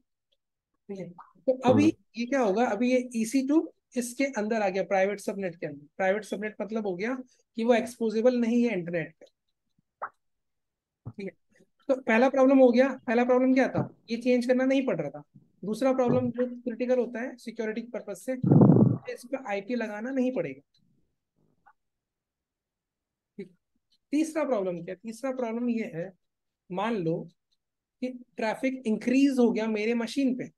Speaker 1: ठीक है। तो अभी
Speaker 2: हम्म।
Speaker 1: ये क्या होगा, अभी ये EC2 इसके अंदर आ गया, प्राइवेट सबनेट के अंदर। प्राइवेट सबनेट मतलब हो गया कि वो एक्सपोजेबल नहीं है इंटरनेट पे। ठीक है। तो पहला प्रॉब्लम हो गया, पहला प्रॉब्लम क्या था, ये चेंज करना नहीं पड़ रहा था। दूसरा प्रॉब्लम जो क्रिटिकल होता है सिक्योरिटी पर्पज से, इस पे आईपी लगाना नहीं पड़ेगा। ठीक। तीसरा प्रॉब्लम क्या है? तीसरा प्रॉब्लम ये है, मान लो कि ट्रैफिक इंक्रीज हो गया मेरे मशीन पे।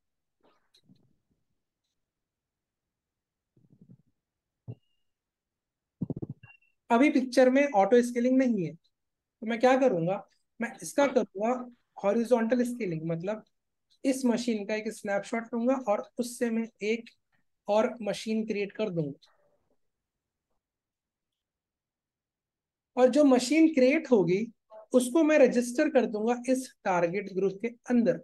Speaker 1: अभी पिक्चर में ऑटो स्केलिंग नहीं है, तो मैं क्या करूंगा, मैं इसका करूंगा हॉरिजॉन्टल स्केलिंग, मतलब इस मशीन का एक स्नैपशॉट लूंगा और उससे मैं एक और मशीन क्रिएट कर दूंगा, और जो मशीन क्रिएट होगी उसको मैं रजिस्टर कर दूंगा इस टारगेट ग्रुप के अंदर।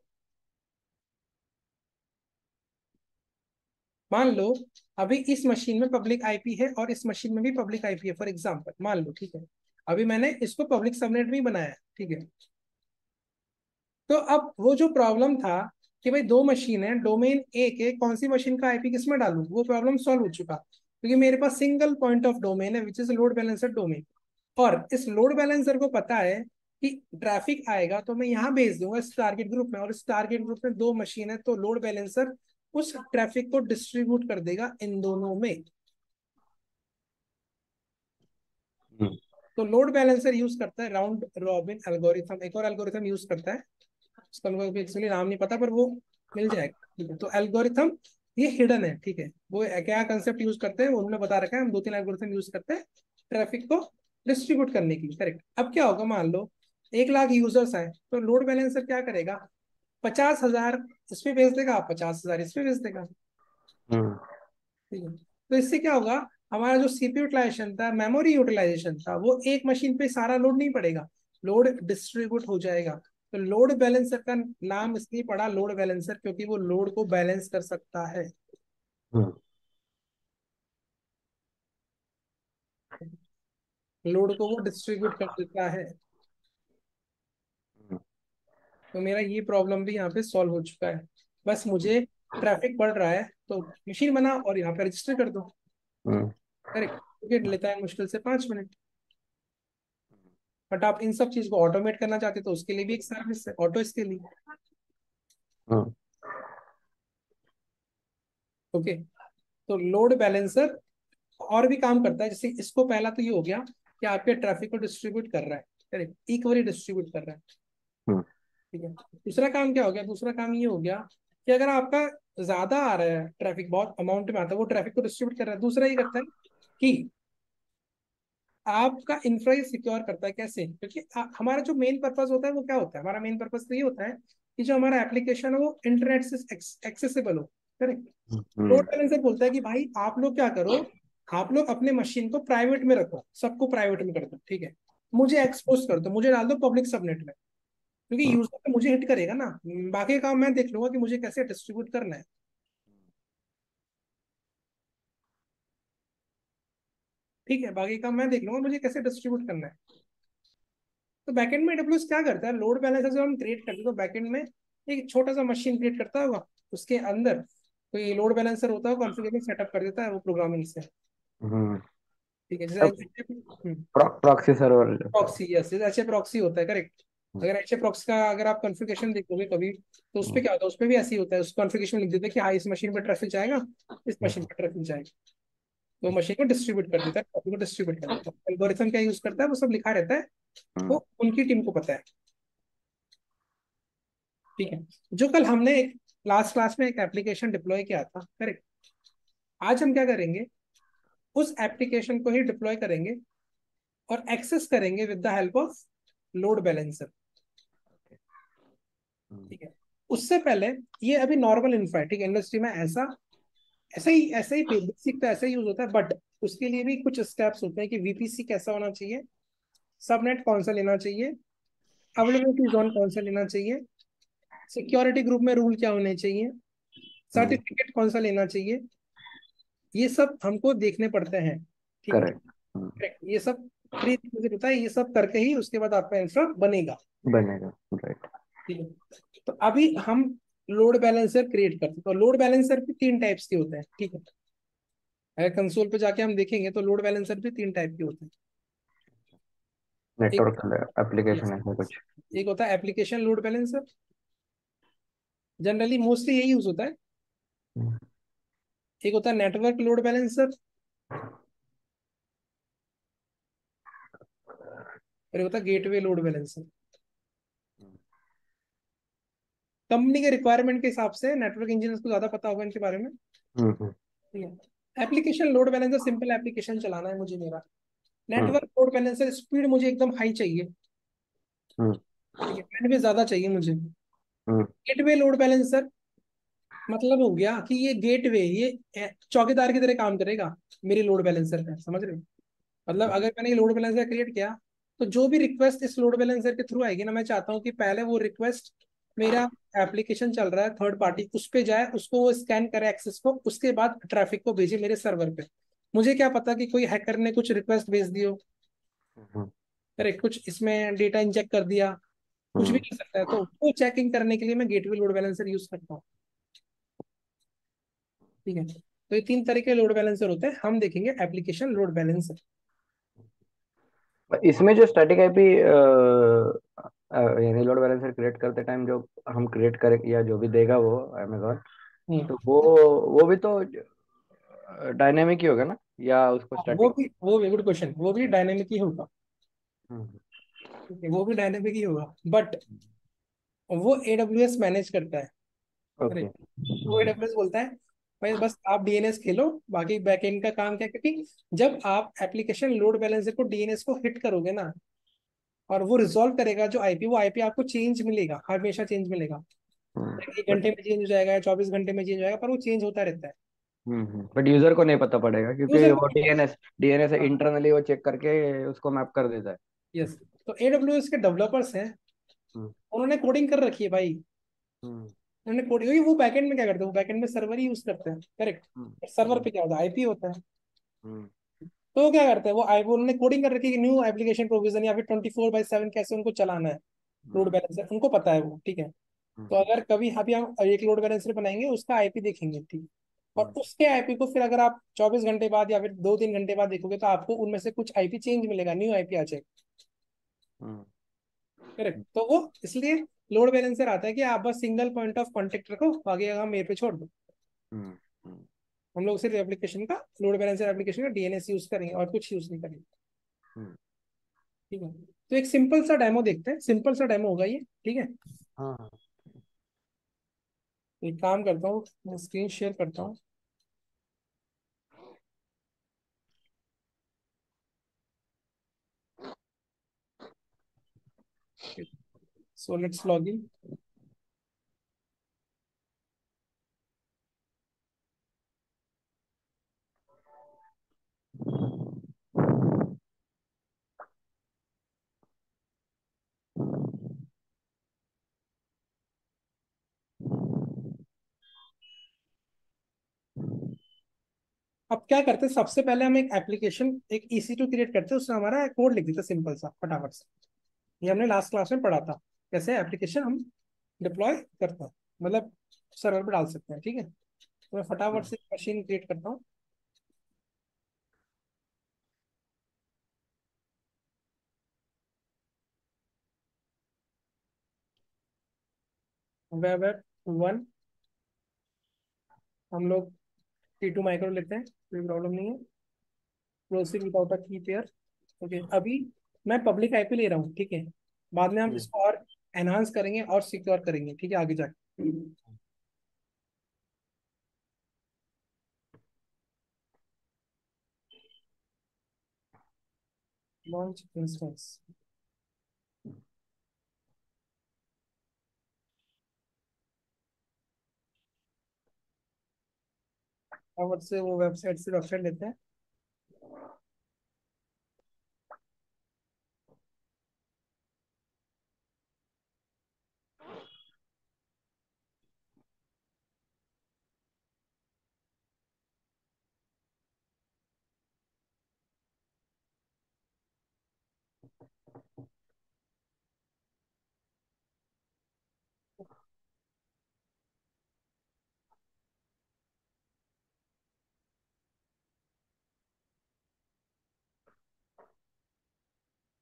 Speaker 1: मान लो अभी इस मशीन में पब्लिक आईपी है और इस मशीन में भी पब्लिक आईपी है फॉर एग्जांपल, मान लो, ठीक है। अभी मैंने इसको पब्लिक सबनेट भी बनाया है, ठीक है। तो अब वो जो प्रॉब्लम था कि भाई दो मशीन है, डोमेन एक है, कौन सी मशीन का आईपी किसमें डालूं, वो प्रॉब्लम सॉल्व हो चुका, क्योंकि मेरे पास सिंगल पॉइंट ऑफ डोमेन है which is load balancer domain. और इस लोड बैलेंसर को पता है कि ट्रैफिक आएगा तो मैं यहाँ भेज दूंगा इस टारगेट ग्रुप में, और इस टारगेट ग्रुप में दो मशीन है, तो लोड बैलेंसर उस ट्रैफिक को डिस्ट्रीब्यूट कर देगा इन दोनों में।
Speaker 2: हम्म।
Speaker 1: तो लोड बैलेंसर यूज करता है राउंड रॉबिन एल्गोरिथम, एक और एल्गोरिथम यूज करता है, उसका मेरे को एक्चुअली नाम नहीं पता, पर वो मिल जाएगा, ठीक है। तो एल्गोरिथम ये हिडन है, ठीक है। वो क्या कंसेप्ट यूज करते हैं वो उन्होंने बता रखा है, हम दो तीन एल्गोरिथम यूज करते हैं ट्रैफिक को डिस्ट्रीब्यूट करने की, करेक्ट। अब क्या होगा, मान लो 1 लाख यूजर्स आए, तो लोड बैलेंसर क्या करेगा, 50,000 इस पे भेज देगा, 50,000 इस पे भेज देगा,
Speaker 2: हम्म।
Speaker 1: ठीक है। तो इससे क्या होगा, हमारा जो सीपीयू यूटिलाइजेशन था, मेमोरी यूटिलाइजेशन था, वो एक मशीन पे सारा लोड नहीं पड़ेगा, लोड डिस्ट्रीब्यूट हो जाएगा। तो लोड बैलेंसर का नाम इसलिए पड़ा लोड बैलेंसर, क्योंकि वो लोड को बैलेंस कर सकता है,
Speaker 2: हम्म।
Speaker 1: लोड को वो डिस्ट्रीब्यूट कर देता है।
Speaker 2: हम्म।
Speaker 1: तो मेरा ये प्रॉब्लम भी यहाँ पे सॉल्व हो चुका है। बस मुझे ट्रैफिक बढ़ रहा है तो मशीन बना और यहाँ पे रजिस्टर कर दो,
Speaker 2: हम्म।
Speaker 1: करेक्ट। क्रिकेट लेता है मुश्किल से 5 मिनट। बट आप इन सब चीज को ऑटोमेट करना चाहते तो उसके लिए भी एक सर्विस है ऑटो इसके लिए।
Speaker 2: हम्म।
Speaker 1: ओके। तो लोड बैलेंसर और भी काम करता है, जैसे इसको पहला तो ये हो गया कि आपके ट्रैफिक को डिस्ट्रीब्यूट कर रहा है, करेक्ट, इक्वली डिस्ट्रीब्यूट कर रहा है,
Speaker 2: हम्म।
Speaker 1: ठीक है। दूसरा काम क्या हो गया, दूसरा काम ये हो गया कि अगर आपका ज्यादा आ रहा है ट्रैफिक, बहुत अमाउंट में आता है, वो ट्रैफिक को डिस्ट्रीब्यूट कर रहा है। दूसरा ये करता है कि आपका इंफ्रा सिक्योर करता है, कैसे, क्योंकि हमारा जो मेन पर्पस होता है वो क्या होता है, हमारा मेन पर्पस तो ये होता है कि जो हमारा एप्लीकेशन है वो इंटरनेट से एक्सेसिबल हो, करेक्ट। लोड
Speaker 2: हम्म।
Speaker 1: बैलेंसर बोलता है कि भाई आप लोग क्या करो, आप लोग अपने मशीन को प्राइवेट में रखो, सबको प्राइवेट में कर दो, ठीक है। मुझे एक्सपोज कर दो, मुझे डाल दो पब्लिक सबनेट में, क्योंकि यूजर तो मुझे हिट करेगा ना, बाकी काम मैं देख लूंगा कि मुझे कैसे डिस्ट्रीब्यूट करना है, ठीक है। बाकी काम मैं देख लूंगा मुझे कैसे डिस्ट्रीब्यूट करना है। तो बैकएंड में AWS क्या करता है, लोड बैलेंसर जब हम क्रिएट करते हैं तो बैकएंड में एक छोटा सा मशीन क्रिएट करता होगा, उसके अंदर कोई लोड बैलेंसर होता है, कॉन्फ़िगरेशन सेटअप कर देता है वो प्रोग्रामिंग से,
Speaker 2: हम्म।
Speaker 1: ठीक है।
Speaker 2: अब
Speaker 1: जैसे
Speaker 2: प्रॉक्सी सर्वर जैसा।
Speaker 1: Proxy, yes, H A proxy होता है, करेक्ट।
Speaker 2: हम्म।
Speaker 1: अगर एच ए प्रॉक्सी का अगर आप कॉन्फ़िगरेशन देखोगे कभी, तो उस पे
Speaker 2: हम्म।
Speaker 1: क्या होता है, उस पे भी ऐसे ही होता है, उस कॉन्फ़िगरेशन में लिख देते हैं कि हाँ इस मशीन पर ट्रैफिक जाएगा, इस मशीन पर ट्रैफिक जाएगा, तो मशीन को डिस्ट्रीब्यूट कर देता है, ट्रैफिक को डिस्ट्रीब्यूट कर देता है। एल्गोरिथम क्या यूज करता है वो सब लिखा रहता है,
Speaker 2: हम्म।
Speaker 1: वो उनकी टीम को पता है, ठीक है। जो कल हमने एक लास्ट क्लास में एक एप्लीकेशन डिप्लॉय किया था, करेक्ट, आज हम क्या करेंगे, उस एप्लीकेशन को ही डिप्लॉय करेंगे और एक्सेस करेंगे with the help of load balancer,
Speaker 2: hmm.
Speaker 1: ठीक है। उससे पहले ये अभी नॉर्मल इंफ्रा है, ठीक है, इंडस्ट्री में ऐसा ऐसा ही बेसिक तो ऐसा ही यूज होता है, बट उसके लिए भी कुछ स्टेप्स होते हैं कि वीपीसी कैसा होना चाहिए, सबनेट कौन सा लेना चाहिए, अवेलेबिलिटी जोन कौन सा लेना चाहिए, सिक्योरिटी ग्रुप में रूल क्या होने चाहिए,
Speaker 2: हम्म।
Speaker 1: सर्टिफिकेट कौन सा लेना चाहिए, ये सब हमको देखने पड़ते हैं, ठीक है।
Speaker 2: करेक्ट।
Speaker 1: Correct। ये सब प्री रिक्विजिट होता है, ये सब करके ही उसके बाद आपका इंफ्रा बनेगा,
Speaker 2: बनेगा। राइट।
Speaker 1: ठीक है। तो अभी हम लोड बैलेंसर क्रिएट करते हैं, तो लोड बैलेंसर भी 3 टाइप्स के होते हैं, ठीक है। अगर कंसोल पे जाके हम देखेंगे तो लोड बैलेंसर भी 3 टाइप के होते हैं। एक
Speaker 2: नेटवर्क एप्लीकेशन
Speaker 1: yes,
Speaker 2: ऐसा कुछ।
Speaker 1: एक होता है application load balancer, generally mostly यही यूज होता है।
Speaker 2: हम्म,
Speaker 1: एक होता है नेटवर्क लोड बैलेंसर, और एक होता है गेटवे लोड बैलेंसर। कंपनी के रिक्वायरमेंट के हिसाब से नेटवर्क इंजीनियर्स को ज्यादा पता होगा इनके बारे में।
Speaker 2: हम्म,
Speaker 1: ठीक है, application load balancer, simple application चलाना है मुझे मेरा।
Speaker 2: हम्म,
Speaker 1: नेटवर्क लोड बैलेंसर, स्पीड मुझे एकदम हाई चाहिए।
Speaker 2: हम्म,
Speaker 1: ठीक है, बैंडविड्थ ज्यादा चाहिए मुझे।
Speaker 2: हम्म,
Speaker 1: गेटवे लोड बैलेंसर मतलब हो गया कि ये गेटवे, ये चौकीदार की तरह काम करेगा मेरी लोड बैलेंसर का, समझ रहे हो? मतलब अगर मैंने ये लोड बैलेंसर क्रिएट किया, तो जो भी रिक्वेस्ट इस लोड बैलेंसर के थ्रू आएगी ना, मैं चाहता हूँ कि पहले वो रिक्वेस्ट मेरा एप्लीकेशन चल रहा है थर्ड पार्टी उस पे जाए, उसको वो स्कैन करे एक्सेस को, उसके बाद ट्रैफिक को भेजे मेरे सर्वर पे। मुझे क्या पता कि कोई हैकर ने कुछ रिक्वेस्ट भेज दी हो,
Speaker 2: हम्म,
Speaker 1: करेक्ट, कुछ इसमें डेटा इंजेक्ट कर दिया, कुछ भी
Speaker 2: हम्म।
Speaker 1: कर सकता है, तो वो चेकिंग करने के लिए मैं गेटवे लोड बैलेंसर यूज करता हूँ। ठीक है, तो ये तीन तरह के लोड बैलेंसर होते हैं, हम देखेंगे एप्लीकेशन लोड बैलेंसर।
Speaker 2: इसमें जो स्टैटिक आईपी यानी लोड बैलेंसर क्रिएट करते टाइम जो हम क्रिएट करें या जो भी देगा वो अमेजोन,
Speaker 1: हम्म।
Speaker 2: तो वो भी तो डायनेमिक ही होगा ना, या उसको
Speaker 1: हाँ, वो
Speaker 2: स्टैटिक?
Speaker 1: भी, वो भी गुड क्वेश्चन, वो भी डायनेमिक ही होगा।
Speaker 2: हम्म,
Speaker 1: ठीक है, वो भी डायनेमिक ही होगा, बट वो एडब्ल्यूएस मैनेज करता है। अरे,
Speaker 2: ओके।
Speaker 1: वो एडब्ल्यूएस बोलता है भाई बस आप डीएनएस खेलो, बाकी बैकएंड का काम क्या है, क्योंकि जब आप एप्लीकेशन लोड बैलेंसर को डीएनएस को हिट करोगे ना, और वो रिजॉल्व करेगा जो आईपी, वो आईपी आपको चेंज मिलेगा, हमेशा चेंज मिलेगा। एक
Speaker 2: बट
Speaker 1: घंटे में चेंज हो जाएगा या 24 घंटे में चेंज हो जाएगा, पर वो चेंज होता रहता है।
Speaker 2: बट यूजर को नहीं पता पड़ेगा क्योंकि
Speaker 1: यूजर
Speaker 2: वो
Speaker 1: को,
Speaker 2: डीएनएस डीएनएस
Speaker 1: हाँ,
Speaker 2: इंटरनली वो चेक करके उसको मैप कर देता है।
Speaker 1: यस। तो एडब्ल्यूएस के डेवलपर्स हैं,
Speaker 2: हम्म,
Speaker 1: उन्होंने कोडिंग कर रखी है भाई।
Speaker 2: हम्म,
Speaker 1: उन्होंने कोडिंग, वो बैकएंड में क्या करते हैं, वो बैकएंड में सर्वर ही यूज करते हैं, करेक्ट।
Speaker 2: हम्म,
Speaker 1: सर्वर
Speaker 2: हम्म,
Speaker 1: पे क्या होता है, आईपी होता है।
Speaker 2: हम्म,
Speaker 1: तो वो क्या करते हैं, वो आई, उन्होंने कोडिंग कर रखी है कि न्यू एप्लीकेशन प्रोविजन या फिर 24/7 कैसे उनको चलाना है। लोड
Speaker 2: हम्म,
Speaker 1: बैलेंसर उनको पता है वो, ठीक है। तो
Speaker 2: हम्म,
Speaker 1: अगर कभी अभी हम एक लोड बैलेंसर बनाएंगे, उसका आईपी देखेंगे, ठीक है, और
Speaker 2: हम्म,
Speaker 1: उसके आईपी को फिर अगर आप 24 घंटे बाद या फिर 2-3 घंटे बाद देखोगे, तो आपको उनमें से कुछ आईपी चेंज मिलेगा, न्यू आईपी आ जाएगा।
Speaker 2: हम्म,
Speaker 1: करेक्ट, तो वो इसलिए लोड बैलेंसर आता है कि आप बस सिंगल पॉइंट ऑफ कांटेक्ट रखो, बाकी का काम मेरे पे छोड़ दो।
Speaker 2: हम्म, हम्म,
Speaker 1: हम लोग सिर्फ एप्लीकेशन का, लोड बैलेंसर एप्लीकेशन का डीएनएस यूज करेंगे और कुछ यूज नहीं करेंगे।
Speaker 2: हम्म।
Speaker 1: ठीक है, तो एक सिंपल सा डेमो देखते हैं, सिंपल सा डेमो होगा ये, ठीक है।
Speaker 2: हाँ, हाँ।
Speaker 1: एक काम करता हूँ, मैं स्क्रीन शेयर करता हूँ। So let's log in. अब क्या करते हैं, सबसे पहले हम एक एप्लीकेशन, एक EC2 क्रिएट करते हैं, उसमें हमारा कोड लिख देते हैं सिंपल सा फटाफट से। ये हमने लास्ट क्लास में पढ़ा था, कैसे एप्लीकेशन हम डिप्लॉय करते हैं, मतलब सर्वर पे डाल सकते हैं, ठीक है। तो मैं फटाफट से मशीन क्रिएट करता हूँ। वेब ऐप 1, हम लोग T2 माइक्रो लेते हैं, कोई प्रॉब्लम नहीं है। प्रोसीड विदाउट अ की पेयर। ओके, अभी मैं पब्लिक आईपी ले रहा हूँ, ठीक है। बाद में हम
Speaker 2: हम्म,
Speaker 1: इसको और एनहांस करेंगे और सिक्योर करेंगे, ठीक है, आगे जाके। लॉन्च इंस्टेंस, और से वो वेबसाइट लेते हैं।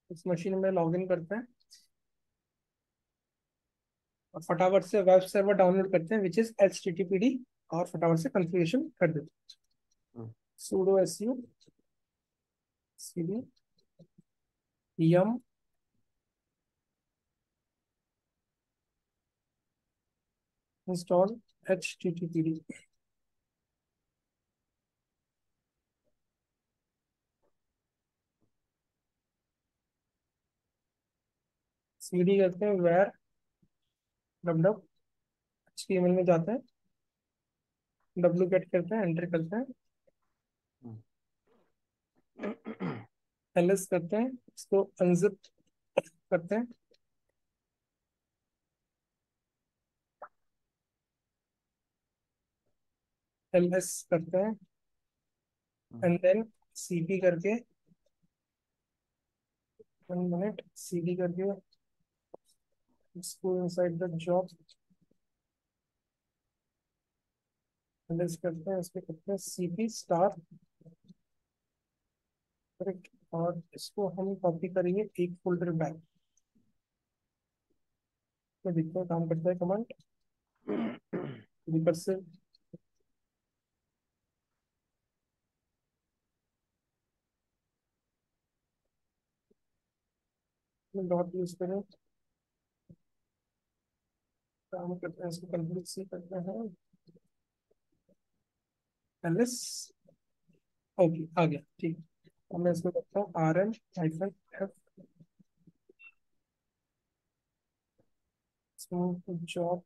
Speaker 1: इस मशीन में लॉग इन करते हैं, और फटाफट से वेब सर्वर डाउनलोड करते हैं विच इज HTTPD, और फटाफट से कॉन्फ़िगरेशन कर देते हैं।
Speaker 2: हम्म,
Speaker 1: sudo su cd yum install HTTPD। cd करते हैं where डब HTML में जाते हैं, w गेट करते हैं, एंटर करते हैं,
Speaker 2: हम्म,
Speaker 1: ls करते हैं, इसको अनजिप करते हैं, ls करते हैं, एंड देन cp करके 1 मिनट cd करके इसको इनसाइड द जॉब ls करते हैं, इसको करते हैं cp स्टार, करेक्ट। और इसको हम कॉपी करेंगे एक फोल्डर बैक, तो देखते हैं काम करता है कमांड रिकर्सिव। डॉट यूज करें, काम करते हैं, इसको कंप्लीट सी करते हैं, ls। ओके आ गया, ठीक है। अब मैं इसको करता हूँ rm-f जॉब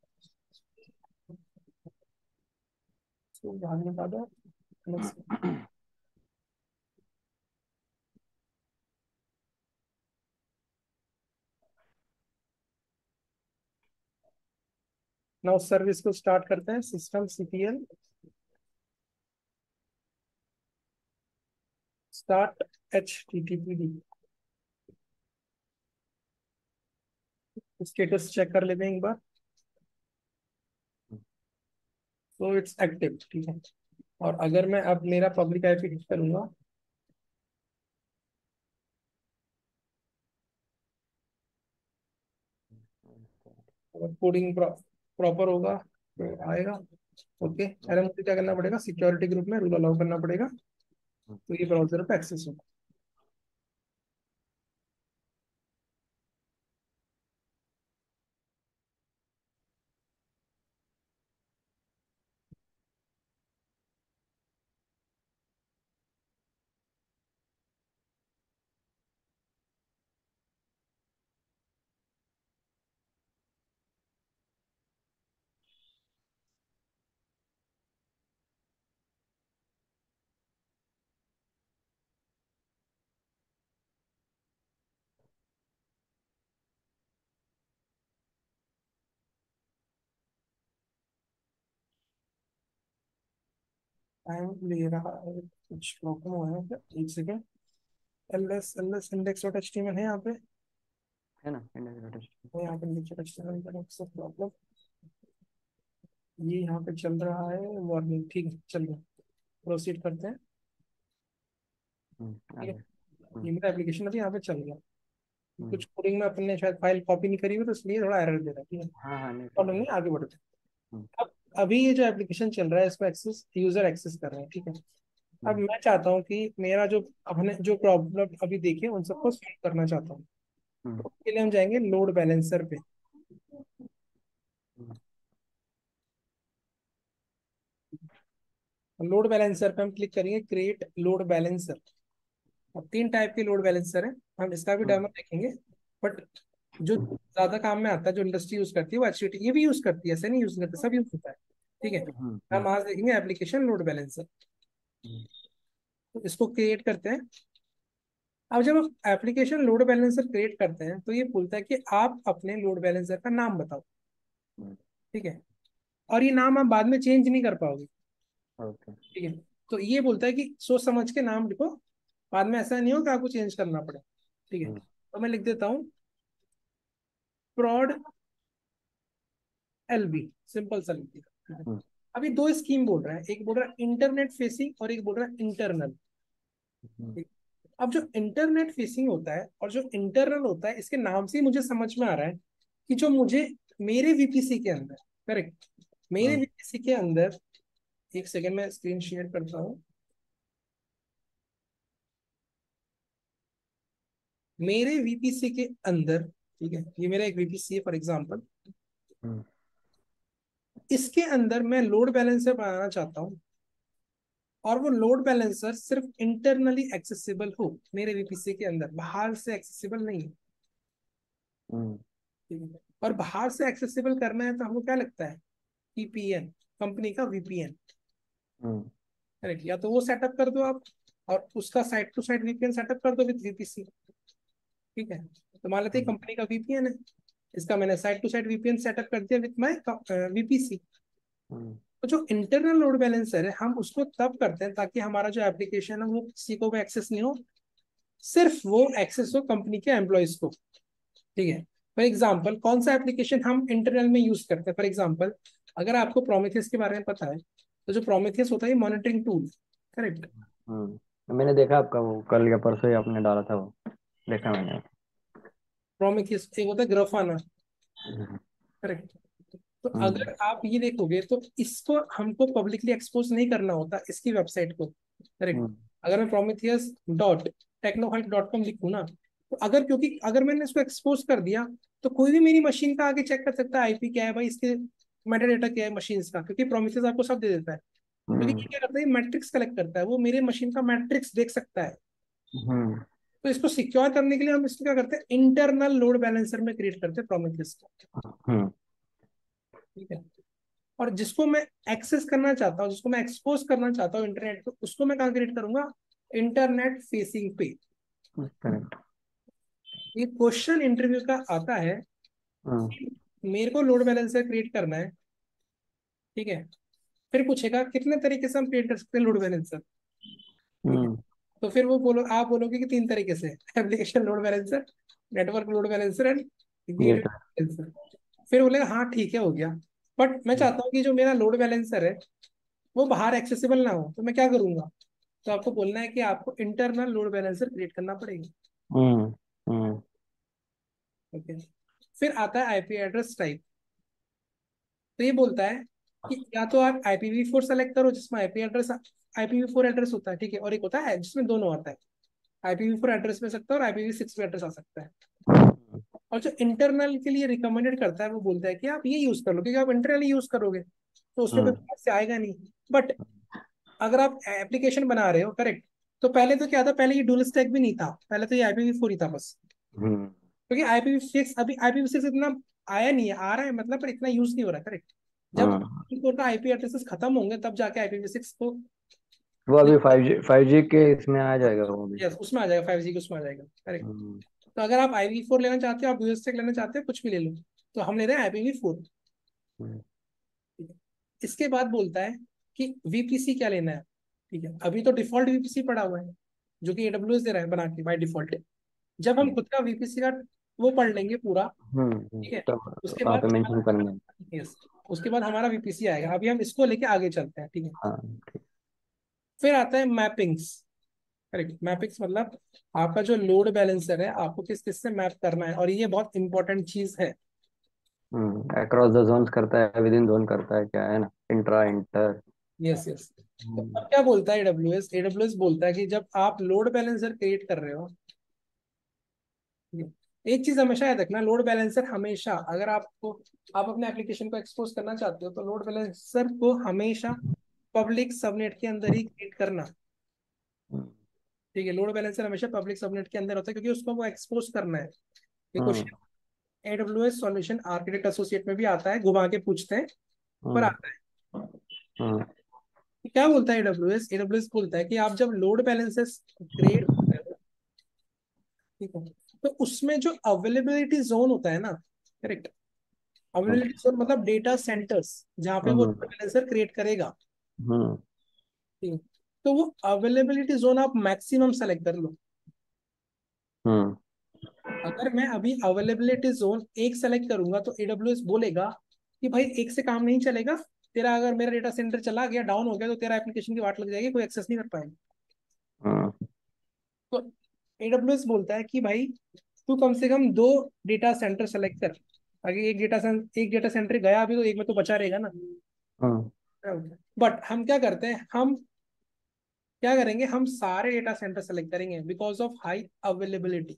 Speaker 1: को बाहर निकाला, नाउ सर्विस को स्टार्ट करते हैं, system cpl start HTTPD। Status check कर लेते हैं एक बार, तो इट्स एक्टिव, ठीक है। और अगर मैं अब मेरा पब्लिक आईपी हिट करूंगा, अगर कोडिंग प्रॉपर होगा तो आएगा। ओके, पहले मुझे क्या करना पड़ेगा, सिक्योरिटी ग्रुप में रूल अलाउ करना पड़ेगा, तो ये ब्राउजर पे एक्सेस होगा। टाइम ले रहा है, कुछ प्रॉब्लम हुआ है क्या, एक second. L S index dot H T M L है यहाँ पे,
Speaker 2: है ना इंडेक्स।
Speaker 1: है यहाँ पे index dot H T M L का सब प्रॉब्लम, ये यहाँ पे चल रहा है, वार्निंग, ठीक है चल रहा है। प्रोसीड करते हैं,
Speaker 2: आ
Speaker 1: ठीक है।
Speaker 2: गया। हम्म,
Speaker 1: ये मेरा एप्लीकेशन अभी यहाँ पे चल गया।
Speaker 2: हम्म,
Speaker 1: कुछ कोडिंग में अपन ने शायद फाइल कॉपी नहीं करी हुई, तो इसलिए थोड़ा एरर दे रहा है, ठीक है।
Speaker 2: हाँ हाँ नहीं ठीक
Speaker 1: प्रॉब्लम
Speaker 2: है।
Speaker 1: नहीं, आगे बढ़ते
Speaker 2: हम्म,
Speaker 1: हैं। अब अभी ये जो एप्लीकेशन चल रहा है, इसको एक्सेस यूजर एक्सेस कर रहे हैं, ठीक है। अब
Speaker 2: हम्म,
Speaker 1: मैं चाहता हूँ कि मेरा जो अपने जो प्रॉब्लम अभी देखे उन सबको सॉल्व करना चाहता हूँ,
Speaker 2: हम्म,
Speaker 1: तो उसके लिए हम जाएंगे लोड बैलेंसर पे।
Speaker 2: हम्म,
Speaker 1: लोड बैलेंसर पे हम क्लिक करेंगे, क्रिएट लोड बैलेंसर। अब 3 टाइप के लोड बैलेंसर है, हम इसका भी
Speaker 2: हम्म,
Speaker 1: डेमो देखेंगे। बट जो ज्यादा काम में आता है, जो इंडस्ट्री यूज करती है, वो HTTP ये भी यूज करती है, ऐसे नहीं यूज करते, सब यूज होता है, ठीक है।
Speaker 2: हम्म,
Speaker 1: हम आज देखेंगे एप्लीकेशन लोड बैलेंसर,
Speaker 2: हम्म,
Speaker 1: तो इसको क्रिएट करते हैं। अब जब हम एप्लीकेशन लोड बैलेंसर क्रिएट करते हैं, तो ये बोलता है कि आप अपने लोड बैलेंसर का नाम बताओ,
Speaker 2: हम्म,
Speaker 1: ठीक है। और ये नाम आप बाद में चेंज नहीं कर पाओगे,
Speaker 2: ओके।
Speaker 1: ठीक है। तो ये बोलता है कि सोच समझ के नाम लिखो, बाद में ऐसा नहीं हो कि आपको चेंज करना पड़े, ठीक है।
Speaker 2: हम्म,
Speaker 1: तो मैं लिख देता हूँ prod LB, सिंपल सा लिख दिया।
Speaker 2: हम्म,
Speaker 1: अभी 2 स्कीम बोल रहा है, एक बोल रहा है इंटरनेट फेसिंग और एक बोल रहा है इंटरनल।
Speaker 2: हम्म,
Speaker 1: अब जो इंटरनेट फेसिंग होता है और जो इंटरनल होता है, इसके नाम से ही मुझे समझ में आ रहा है कि जो मुझे मेरे वीपीसी के अंदर, करेक्ट, मेरे
Speaker 2: हम्म
Speaker 1: वीपीसी के अंदर, एक सेकेंड में स्क्रीन शेयर करता हूँ। मेरे वीपीसी के अंदर, ठीक है, ये मेरा एक वीपीसी है फॉर एग्जांपल,
Speaker 2: हम्म
Speaker 1: इसके अंदर मैं लोड बैलेंसर बनाना चाहता हूँ, और वो लोड बैलेंसर सिर्फ इंटरनली एक्सेसिबल हो मेरे वीपीसी के अंदर, बाहर से एक्सेसिबल नहीं है।
Speaker 2: हम्म
Speaker 1: ठीक है, और बाहर से एक्सेसिबल करना है तो हमको क्या लगता है, वीपीएन, कंपनी का वीपीएन,
Speaker 2: हम्म
Speaker 1: करेक्ट, या तो वो सेटअप कर दो आप, और उसका side to side VPN setup कर दो विद वीपीसी। ठीक है, तो मान लेते हैं
Speaker 2: हम्म
Speaker 1: कंपनी का वीपीएन है, इसका मैंने side to side VPN setup कर दिया विद माय वीपीसी।
Speaker 2: हम्म
Speaker 1: तो जो इंटरनल लोड बैलेंसर है हम उसको तब करते हैं ताकि हमारा जो एप्लीकेशन है वो किसी को भी एक्सेस नहीं हो, सिर्फ वो एक्सेस हो कंपनी के एम्प्लॉयज को। ठीक है, फॉर एग्जाम्पल कौन सा एप्लीकेशन हम इंटरनल में यूज करते हैं, फॉर एग्जाम्पल अगर आपको प्रोमेथियस के बारे में पता है, तो जो प्रोमेथियस होता है मॉनिटरिंग टूल, करेक्ट।
Speaker 2: मैंने देखा आपका वो कल या परसों ही आपने डाला था वो, देखा मैंने।
Speaker 1: प्रोमेथियस एक होता है ग्राफाना,
Speaker 2: हम्म
Speaker 1: करेक्ट। तो
Speaker 2: हम्म
Speaker 1: अगर आप ये देखोगे तो इसको हमको पब्लिकली एक्सपोज नहीं करना होता, इसकी वेबसाइट को, करेक्ट।
Speaker 2: हम्म
Speaker 1: अगर मैं प्रोमीथियस डॉट टेक्नोहाइट.com लिखूँ ना, तो अगर, क्योंकि अगर मैंने इसको एक्सपोज कर दिया तो कोई भी मेरी मशीन का आगे चेक कर सकता है आईपी क्या है भाई, इसके मेटा डेटा क्या है मशीन का, क्योंकि प्रोमीथियस आपको सब दे देता है। क्योंकि
Speaker 2: हम्म
Speaker 1: ये क्या करता है, मैट्रिक्स कलेक्ट करता है, वो मेरे मशीन का मैट्रिक्स देख सकता है।
Speaker 2: हम्म
Speaker 1: तो इसको सिक्योर करने के लिए हम इसको क्या करते हैं, इंटरनल लोड बैलेंसर में क्रिएट करते हैं प्रोमीथियस को।
Speaker 2: हम्म
Speaker 1: ठीक है, और जिसको मैं एक्सेस करना चाहता हूँ, जिसको मैं एक्सपोज करना चाहता हूँ इंटरनेट पे, उसको मैं कहाँ क्रिएट करूंगा, इंटरनेट फेसिंग पे।
Speaker 2: करेक्ट।
Speaker 1: ये क्वेश्चन इंटरव्यू का आता है
Speaker 2: हम्म
Speaker 1: कि मेरे को लोड बैलेंसर क्रिएट करना है, ठीक है, फिर पूछेगा कितने तरीके से हम क्रिएट कर सकते हैं लोड बैलेंसर। ठीक है,
Speaker 2: हम्म
Speaker 1: तो फिर वो बोलो, आप बोलोगे कि तीन तरीके से, application load balancer, network load balancer and
Speaker 2: ये
Speaker 1: गेट
Speaker 2: तो
Speaker 1: बैलेंसर। फिर बोलेगा हाँ ठीक है हो गया, बट मैं
Speaker 2: है।
Speaker 1: चाहता हूँ कि जो मेरा लोड बैलेंसर है वो बाहर एक्सेसिबल ना हो, तो मैं क्या करूंगा, तो आपको बोलना है कि आपको इंटरनल लोड बैलेंसर क्रिएट करना पड़ेगा।
Speaker 2: हम्म हम्म
Speaker 1: ओके, फिर आता है आईपी एड्रेस टाइप। तो ये बोलता है कि या तो आप IPv4 सेलेक्ट करो जिसमें IPv4 एड्रेस होता है, ठीक है, और एक होता है जिसमें दोनों आता है, IPv4 एड्रेस भी सकता है और IPv6 भी एड्रेस आ सकता है। और जो इंटरनल के लिए रिकमेंडेड करता है वो बोलता है कि आप ये यूज कर लो, क्योंकि आप इंटरनल यूज करोगे तो उसमें कोई
Speaker 2: हम्म
Speaker 1: समस्या आएगा नहीं। बट अगर आप एप्लीकेशन बना रहे हो, करेक्ट, तो पहले तो क्या था, पहले ये डुअल स्टैक भी नहीं था, पहले तो ये IPv4 ही था बस।
Speaker 2: हम्म
Speaker 1: क्योंकि IPv6 इतना आया नहीं है, आ रहा है मतलब, पर इतना यूज नहीं हो रहा, करेक्ट। जब
Speaker 2: हम्म
Speaker 1: IPv4 का आईपी एड्रेसेस खत्म होंगे तब जाके IPv6 को,
Speaker 2: वो अभी 5G के इसमें आ जाएगा वो भी।
Speaker 1: यस उसमें आ जाएगा, 5G के उसमें आ जाएगा, करेक्ट।
Speaker 2: हम्म
Speaker 1: तो अगर आप IPv4 लेना चाहते हो, आप डुअल स्टैक लेना चाहते हो, कुछ भी ले लो, तो हम ले रहे हैं IPv4।
Speaker 2: हम्म
Speaker 1: इसके बाद बोलता है कि वीपीसी क्या लेना है। ठीक है, अभी तो डिफॉल्ट वीपीसी पड़ा हुआ है जो कि AWS दे रहा है बना के बाय डिफॉल्ट। जब हम खुद का वीपीसी का वो पढ़ लेंगे पूरा, ठीक है,
Speaker 2: तब
Speaker 1: उसके
Speaker 2: वहाँ
Speaker 1: बाद
Speaker 2: पे मेंशन
Speaker 1: हमारा,
Speaker 2: करेंगे।
Speaker 1: यस, उसके बाद हमारा वीपीसी आएगा। अभी हम इसको लेके आगे चलते हैं, ठीक है।
Speaker 2: हाँ ठीक।
Speaker 1: फिर आता है मैपिंग्स, करेक्ट। मैपिंग्स मतलब आपका जो लोड बैलेंसर है आपको किस किस से मैप करना है, और ये बहुत इंपॉर्टेंट चीज है।
Speaker 2: अक्रॉस द जोन्स करता है, विद इन जोन करता है, क्या है ना, इंट्रा इंटर।
Speaker 1: यस यस, तो
Speaker 2: हम्म
Speaker 1: अब क्या बोलता है एडब्ल्यूएस बोलता है कि जब आप लोड बैलेंसर क्रिएट कर रहे हो, एक चीज हमेशा याद रखना, लोड बैलेंसर हमेशा, अगर आपको, आप अपने एप्लीकेशन को एक्सपोज करना चाहते हो तो लोड बैलेंसर को हमेशा पब्लिक सबनेट के अंदर ही क्रिएट करना। ठीक है, लोड बैलेंसर हमेशा पब्लिक सबनेट के अंदर होता है क्योंकि उसको वो एक्सपोज करना है। ये
Speaker 2: hmm
Speaker 1: question AWS solution architect associate में भी आता है, घुमा के पूछते हैं, पर
Speaker 2: हम्म
Speaker 1: आता है।
Speaker 2: हम्म
Speaker 1: क्या बोलता है एडब्ल्यूएस बोलता है कि आप जब लोड बैलेंसेस क्रिएट करते हो, ठीक है, तो उसमें जो अवेलेबिलिटी जोन होता है ना, करेक्ट, अवेलेबिलिटी जोन मतलब डेटा सेंटर्स जहाँ पे वो
Speaker 2: हम्म
Speaker 1: लोड बैलेंसर क्रिएट करेगा,
Speaker 2: हम्म
Speaker 1: ठीक है, तो वो अवेलेबिलिटी जोन आप मैक्सिमम सेलेक्ट कर लो।
Speaker 2: हम्म
Speaker 1: अगर मैं अभी अवेलेबिलिटी जोन एक सेलेक्ट करूंगा तो AWS बोलेगा कि भाई एक से काम नहीं चलेगा, तेरा अगर मेरा डेटा सेंटर चला गया, डाउन हो गया, तो तेरा एप्लीकेशन की वाट लग जाएगी, कोई एक्सेस नहीं कर पाएगा।
Speaker 2: हम्म
Speaker 1: तो AWS बोलता है कि भाई तू कम से कम दो डेटा सेंटर सेलेक्ट कर, अगर एक डेटा सेंटर गया अभी तो एक में तो बचा रहेगा ना।
Speaker 2: हाँ
Speaker 1: बट हम क्या करते हैं, हम क्या करेंगे, हम सारे डेटा सेंटर सेलेक्ट करेंगे बिकॉज ऑफ हाई अवेलेबिलिटी।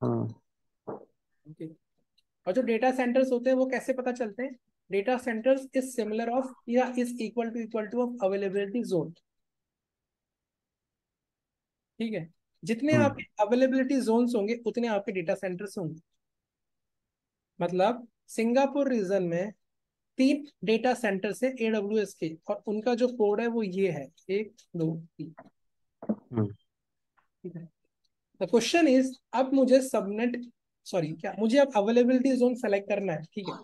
Speaker 2: हाँ
Speaker 1: ओके। और जो डेटा सेंटर्स होते हैं वो कैसे पता चलते हैं, data centers is similar of या is equal to of availability zone. ठीक है। जितने आपके अवेलेबिलिटी जोन्स होंगे उतने आपके डेटा सेंटर्स होंगे। मतलब सिंगापुर रीजन में 3 डेटा सेंटर्स है AWS के, और उनका जो कोड है वो ये है 1 2 3। ठीक है। द क्वेश्चन इज, अब मुझे सबनेट, सॉरी क्या, मुझे अब अवेलेबिलिटी जोन सेलेक्ट करना है। ठीक है।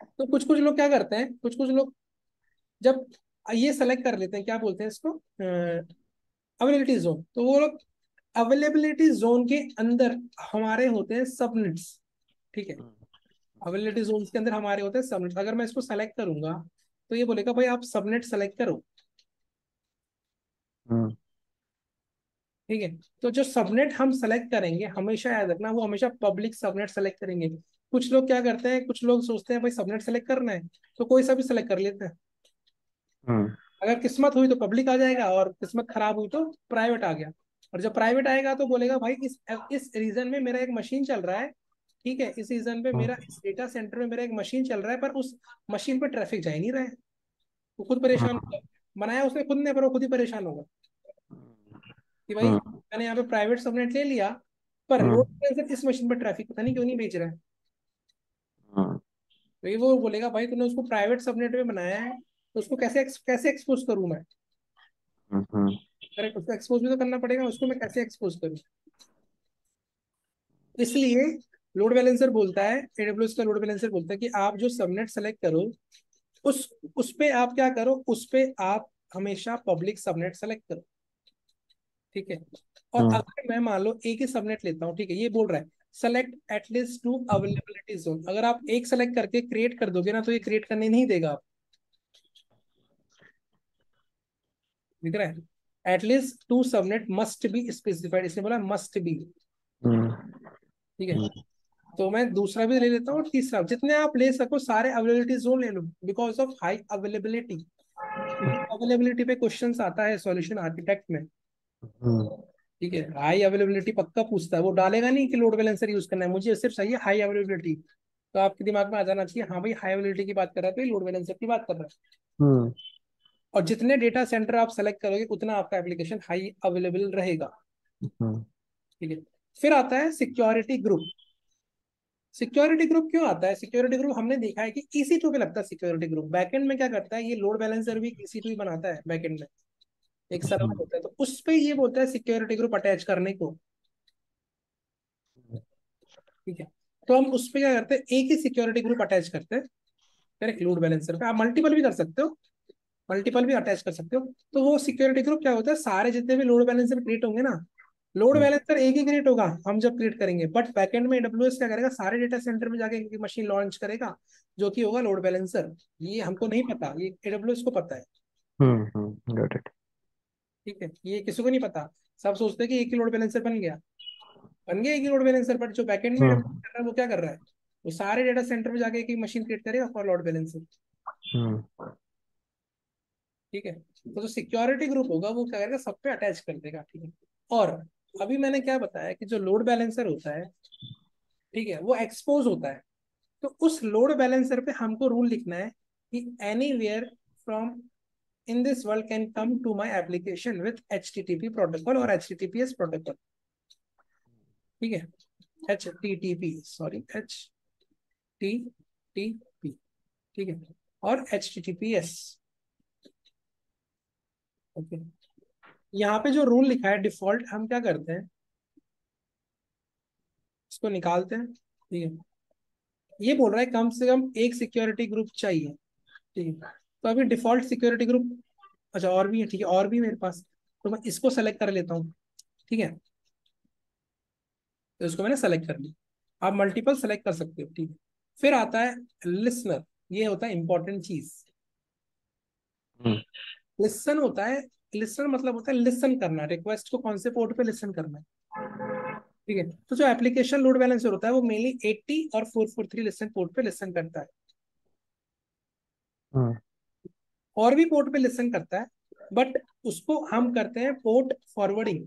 Speaker 1: तो कुछ कुछ लोग क्या करते हैं, कुछ कुछ लोग जब ये सेलेक्ट कर लेते हैं, क्या बोलते हैं इसको, अवेलेबिलिटी जोन, तो वो लोग अवेलेबिलिटी जोन के अंदर हमारे होते हैं सबनेट्स। ठीक है। अवेलेबिलिटी जोन के अंदर हमारे होते हैं सबनेट्स। अगर मैं इसको सेलेक्ट करूंगा तो ये बोलेगा भाई आप सबनेट सेलेक्ट करो। ठीक है। तो जो सबनेट हम सेलेक्ट करेंगे, हमेशा याद रखना, वो हमेशा पब्लिक सबनेट सेलेक्ट करेंगे। कुछ लोग क्या करते हैं, कुछ लोग सोचते हैं भाई सबनेट सेलेक्ट करना है तो कोई सा भी सेलेक्ट कर लेते हैं। अगर किस्मत हुई तो पब्लिक आ जाएगा, और किस्मत खराब हुई तो प्राइवेट आ गया। और जब प्राइवेट आएगा तो बोलेगा भाई इस रीजन में मेरा एक मशीन चल रहा है। ठीक है। इस रीजन पे मेरा, इस डेटा सेंटर में मेरा एक मशीन चल रहा है, पर उस मशीन पे ट्रैफिक जा ही नहीं रहा है। वो खुद परेशान होगा। बनाया उसने खुद ने, पर वो खुद ही परेशान होगा कि भाई मैंने यहाँ पे प्राइवेट सबनेट ले लिया, पर लोड बैलेंसर इस मशीन पर ट्रैफिक पता नहीं क्यों नहीं भेज रहा है। तो ये वो बोलेगा भाई तूने उसको प्राइवेट सबनेट में बनाया है, तो उसको कैसे कैसे एक्सपोज करूँ मैं। करेक्ट, उसको एक्सपोज भी तो करना पड़ेगा, उसको मैं कैसे एक्सपोज करूँ। इसलिए लोड बैलेंसर बोलता है, AWS का लोड बैलेंसर बोलता है कि आप जो सबनेट सेलेक्ट करो, उस उस पे आप क्या करो, उस पे आप हमेशा पब्लिक सबनेट सेलेक्ट करो। ठीक है। और अगर मैं मान लो एक ही सबनेट लेता हूँ, ठीक है, ये बोल रहा है सेलेक्ट एटलीस्ट 2 अवेलेबिलिटी जोन। अगर आप एक सेलेक्ट करके क्रिएट कर दोगे ना, तो ये क्रिएट करने नहीं देगा आप। दिख रहा है, at least 2 subnet must be specified, इसने बोला मस्ट बी। ठीक है। तो मैं दूसरा भी ले लेता हूँ और तीसरा, जितने आप ले सको सारे अवेलेबिलिटी जोन ले लो because of high availability. Availability पे क्वेश्चंस आता है सॉल्यूशन आर्किटेक्ट में। ठीक है। हाई अवेलेबिलिटी पक्का पूछता है, वो डालेगा नहीं कि लोड बैलेंसर यूज करना है, मुझे सिर्फ चाहिए हाई अवेलेबिलिटी। तो आपके दिमाग में आ जाना चाहिए, हाँ भाई हाई अवेलेबिलिटी की बात कर रहा है तो ये लोड बैलेंसर की बात कर रहा है। और जितने डेटा सेंटर आप सेलेक्ट करोगे उतना आपका एप्लीकेशन हाई अवेलेबल रहेगा। ठीक है। फिर आता है सिक्योरिटी ग्रुप। सिक्योरिटी ग्रुप क्यों आता है, सिक्योरिटी ग्रुप हमने देखा है कि EC2 पे लगता है। सिक्योरिटी ग्रुप बैकएंड में क्या करता है, ये लोड बैलेंसर भी EC2 ही बनाता है बैकएंड में। एक सर्वर होता है तो उस पे ये बोलता है सिक्योरिटी ग्रुप अटैच करने को। ठीक है। तो हम उस पे क्या करते हैं, एक ही सिक्योरिटी ग्रुप अटैच करते हैं। करेक्ट। लोड बैलेंसर पे आप मल्टीपल भी कर सकते हो, मल्टीपल भी अटैच कर सकते हो। तो वो सिक्योरिटी ग्रुप क्या होता है, सारे जितने भी लोड बैलेंसर क्रिएट होंगे ना, लोड बैलेंसर एक ही क्रिएट होगा हम जब क्रिएट करेंगे, बट बैकएंड में AWS क्या करेगा, सारे डेटा सेंटर में जाके एक मशीन लॉन्च करेगा जो कि होगा लोड बैलेंसर। ये हमको नहीं पता, ये AWS को पता है।
Speaker 2: Got it.
Speaker 1: ठीक है। ये किसी को नहीं पता। सब सोचते हैं कि एक ही लोड बैलेंसर बन गया, बन गया एक ही लोड बैलेंसर, बट जो बैकएंड में AWS कर रहा है वो क्या कर रहा है, वो सारे डेटा सेंटर में जाके एक ही मशीन क्रिएट करेगा फॉर लोड बैलेंसर। ठीक है। तो जो सिक्योरिटी ग्रुप होगा वो क्या करेगा, सब पे अटैच कर देगा। ठीक है। और अभी मैंने क्या बताया कि जो लोड बैलेंसर होता है, ठीक है, वो एक्सपोज होता है। तो उस लोड बैलेंसर पे हमको रूल लिखना है कि anywhere from in this world can come to my application with HTTP protocol और HTTPS प्रोटोकॉल। ठीक है। HTTP, sorry, HTTP। ठीक है। और HTTPS। ओके। यहाँ पे जो रूल लिखा है डिफॉल्ट, हम क्या करते हैं, इसको निकालते हैं। ठीक है। ये बोल रहा है कम से कम एक सिक्योरिटी ग्रुप चाहिए। ठीक है। तो अभी डिफॉल्ट सिक्योरिटी ग्रुप, अच्छा और भी है, ठीक है, और भी मेरे पास, तो मैं इसको सेलेक्ट कर लेता हूँ। ठीक है। तो इसको मैंने सेलेक्ट कर लिया। आप मल्टीपल सेलेक्ट कर सकते हो। ठीक है। फिर आता है लिसनर। ये होता है इंपॉर्टेंट चीज। लिसन होता है, लिसनर मतलब होता है लिसन करना, रिक्वेस्ट को कौन से पोर्ट पे लिसन करना है। ठीक है। तो जो एप्लीकेशन लोड बैलेंसर होता है वो मेनली 80 और 443 लिसन पोर्ट पे लिसन करता है,
Speaker 2: हम्म
Speaker 1: और भी पोर्ट पे लिसन करता है, बट उसको हम करते हैं पोर्ट फॉरवर्डिंग।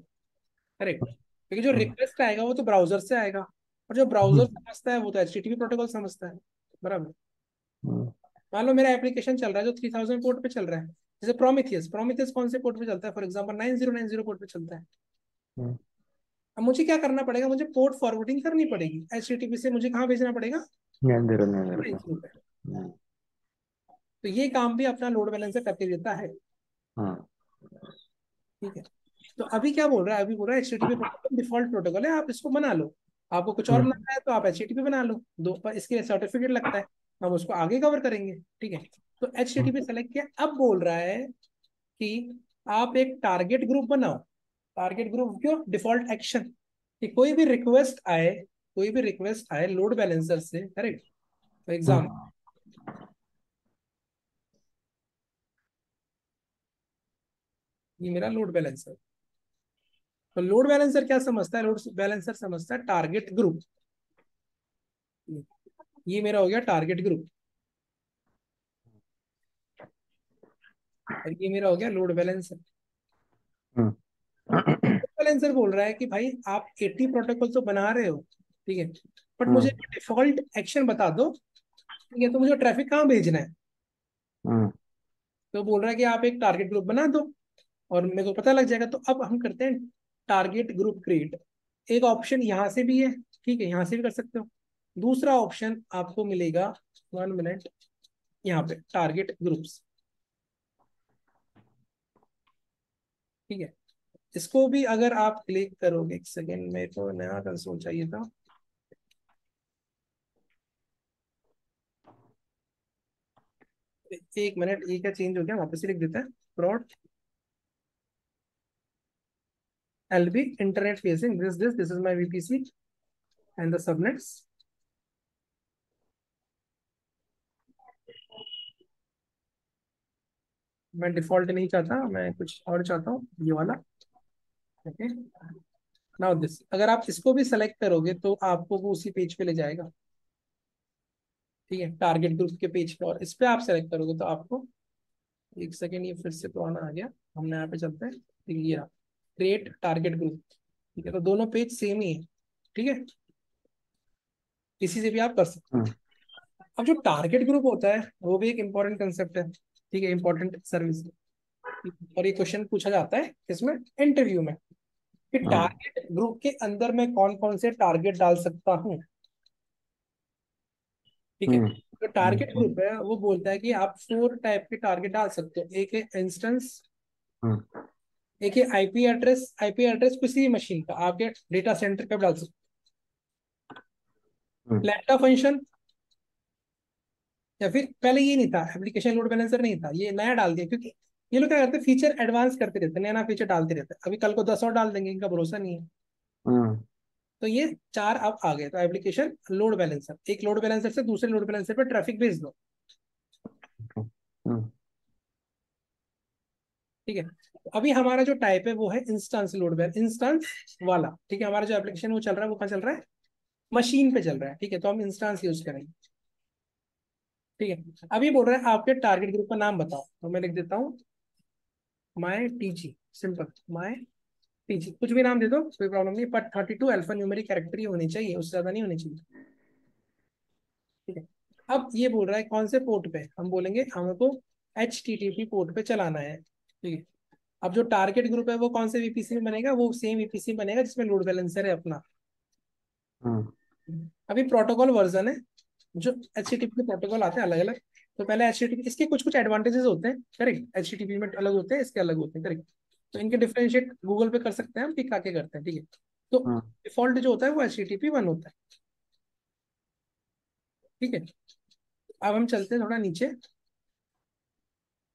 Speaker 1: करेक्ट, क्योंकि जो
Speaker 2: हम्म
Speaker 1: रिक्वेस्ट आएगा वो तो ब्राउजर से आएगा, और जो ब्राउजर
Speaker 2: हम्म
Speaker 1: समझता है वो तो एचटीटीपी प्रोटोकॉल समझता है। बराबर।
Speaker 2: हम्म
Speaker 1: मान लो मेरा एप्लीकेशन चल रहा है जो 3000 पोर्ट पे चल रहा है, जैसे प्रोमीथियस, प्रोमीथियस कौन से पोर्ट पे चलता है, फॉर एग्जांपल 9090 पोर्ट पे चलता है।
Speaker 2: हम्म,
Speaker 1: अब मुझे क्या करना पड़ेगा, मुझे पोर्ट फॉरवर्डिंग करनी पड़ेगी एचटीटीपी से, मुझे कहाँ भेजना पड़ेगा,
Speaker 2: ध्यान दे रहा, ध्यान दे रहा।
Speaker 1: 90 पे।
Speaker 2: हम्म
Speaker 1: तो ये काम भी अपना लोड बैलेंसर करके देता है।
Speaker 2: हम्म
Speaker 1: ठीक है। तो अभी क्या बोल रहा है, अभी बोल रहा है एचटीटीपी प्रोटोकॉल डिफॉल्ट प्रोटोकॉल है, आप इसको बना लो। आपको कुछ और
Speaker 2: हम्म
Speaker 1: बनाना है तो आप एचटीटीपी बना लो, दो पर इसके लिए सर्टिफिकेट लगता है, हम उसको आगे कवर करेंगे। ठीक है। तो एचटीटीपी सेलेक्ट किया, अब बोल रहा है कि आप एक टारगेट ग्रुप बनाओ। टारगेट ग्रुप क्यों, डिफॉल्ट एक्शन, कि कोई भी रिक्वेस्ट आए, कोई भी रिक्वेस्ट आए लोड बैलेंसर से, करेक्ट। फॉर एग्जाम्पल,
Speaker 2: हम्म
Speaker 1: ये मेरा लोड बैलेंसर। तो लोड बैलेंसर क्या समझता है, लोड बैलेंसर समझता है टारगेट ग्रुप। ये मेरा हो गया टारगेट ग्रुप, और ये मेरा हो गया लोड बैलेंसर।
Speaker 2: हम्म
Speaker 1: लोड बैलेंसर बोल रहा है कि भाई आप 80 प्रोटोकॉल तो बना रहे हो, ठीक है, बट मुझे
Speaker 2: हम्म
Speaker 1: डिफॉल्ट एक्शन बता दो, ठीक है, तो मुझे ट्रैफिक कहाँ भेजना है।
Speaker 2: हम्म
Speaker 1: तो बोल रहा है कि आप एक टारगेट ग्रुप बना दो और मेरे को पता लग जाएगा। तो अब हम करते हैं टारगेट ग्रुप क्रिएट। एक ऑप्शन यहाँ से भी है, ठीक है, यहाँ से भी कर सकते हो। दूसरा ऑप्शन आपको मिलेगा, 1 मिनट, यहाँ पे टारगेट ग्रुप्स। ठीक है। इसको भी अगर आप क्लिक करोगे, एक सेकेंड, मेरे को नया कंसोल चाहिए था। 1 मिनट, ये क्या चेंज हो गया, वापस ही लिख देते हैं। प्रोट LB internet facing this is my VPC and the subnets। मैं डिफॉल्ट नहीं चाहता, मैं कुछ और चाहता हूँ, ये वाला। ओके। नाउ दिस, अगर आप इसको भी सेलेक्ट करोगे तो आपको वो उसी पेज पे ले जाएगा। ठीक है, टारगेट ग्रुप के पेज पे, और इस पे आप सेलेक्ट करोगे तो आपको, एक सेकेंड, ये फिर से पुराना आ गया, हम यहाँ पे चलते हैं। ये रहा, क्रिएट टारगेट ग्रुप। ठीक है, तो दोनों पेज सेम ही है। ठीक है, इसी से भी आप कर सकते
Speaker 2: हम्म
Speaker 1: हो। अब जो टारगेट ग्रुप होता है वो भी एक इंपॉर्टेंट कंसेप्ट है, ठीक है, इंपॉर्टेंट सर्विस। और ये क्वेश्चन पूछा जाता है इसमें, इंटरव्यू में, कि
Speaker 2: हम्म
Speaker 1: टारगेट ग्रुप के अंदर मैं कौन कौन से टारगेट डाल सकता हूँ। ठीक है।
Speaker 2: हम्म
Speaker 1: तो टारगेट ग्रुप है वो बोलता है कि आप 4 टाइप के टारगेट डाल सकते हो। एक है इंस्टेंस,
Speaker 2: हम्म
Speaker 1: एक है आईपी एड्रेस, आईपी एड्रेस किसी भी मशीन का, आपके डेटा सेंटर पे डाल सकते हो।
Speaker 2: हम्म
Speaker 1: लैपटॉप फंक्शन, या फिर पहले ये नहीं था, एप्लीकेशन लोड बैलेंसर नहीं था, ये नया डाल दिया, क्योंकि ये लोग क्या करते हैं, फीचर एडवांस करते रहते हैं, नया नया फीचर डालते रहते हैं, अभी कल को 10 और डाल देंगे, इनका भरोसा नहीं है।
Speaker 2: हम्म
Speaker 1: तो ये 4 अब आ गए। तो एप्लीकेशन लोड बैलेंसर, एक लोड बैलेंसर से दूसरे लोड बैलेंसर पे ट्रैफिक भेज दो।
Speaker 2: हम्म
Speaker 1: ठीक है। तो अभी हमारा जो टाइप है वो है इंस्टेंस लोड बैलेंस, इंस्टेंस वाला। ठीक है, हमारा जो एप्लीकेशन वो चल रहा है वो कहाँ चल रहा है, मशीन पे चल रहा है। ठीक है, तो हम इंस्टेंस यूज करेंगे। ठीक है। अभी बोल रहा है आपके टारगेट ग्रुप का नाम बताओ, तो मैं लिख देता हूँ माई टीजी, सिंपल माई टीजी, कुछ भी नाम दे दो, कोई प्रॉब्लम नहीं, पर 32 अल्फा न्यूमेरिक कैरेक्टर ही होनी चाहिए, उससे ज्यादा नहीं होनी चाहिए। ठीक है। अब ये बोल रहा है कौन से पोर्ट पे, हम बोलेंगे हमको HTTP पोर्ट पे चलाना है। ठीक है। अब जो टारगेट ग्रुप है वो कौन से वीपीसी में बनेगा, वो सेम वीपीसी बनेगा जिसमें लोड बैलेंसर है अपना।
Speaker 2: हम्म
Speaker 1: अभी प्रोटोकॉल वर्जन है, जो HTTP के प्रोटोकॉल आते हैं अलग अलग। तो पहले HTTP, इसके कुछ कुछ एडवांटेजेस होते हैं, करेक्ट, HTTP में अलग होते हैं, इसके अलग होते हैं, करेक्ट। तो इनके डिफरेंशिएट गूगल पे कर सकते हैं हम कि क्या क्या करते हैं। ठीक है। तो
Speaker 2: हम्म
Speaker 1: डिफॉल्ट जो होता है वो HTTP 1 होता है। ठीक है। अब हम चलते हैं थोड़ा नीचे।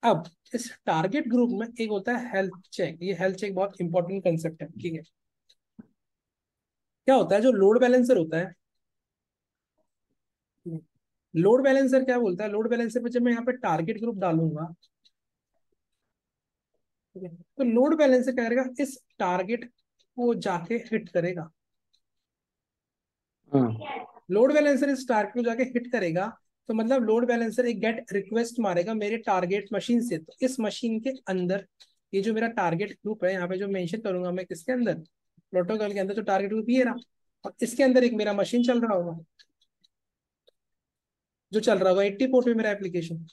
Speaker 1: अब इस टारगेट ग्रुप में एक होता है हेल्थ चेक, ये हेल्थ चेक बहुत इंपॉर्टेंट कंसेप्ट है। ठीक है। क्या होता है, जो लोड बैलेंसर होता है, लोड बैलेंसर क्या बोलता है, लोड बैलेंसर पे जब मैं यहाँ पे टारगेट ग्रुप डालूंगा, ठीक है, तो लोड बैलेंसर क्या करेगा, इस टारगेट को जाके हिट करेगा। लोड बैलेंसर इस टारगेट को जाके हिट करेगा, तो मतलब लोड बैलेंसर एक गेट रिक्वेस्ट मारेगा मेरे टारगेट मशीन से। तो इस मशीन के अंदर ये जो मेरा टारगेट ग्रुप है, यहाँ पे जो मेंशन करूंगा मैं किसके अंदर, प्रोटोकॉल के अंदर, तो टारगेट ग्रुप ये रहा, और इसके अंदर एक मेरा मशीन चल रहा होगा, जो चल रहा होगा 80 पोर्ट में मेरा एप्लीकेशन,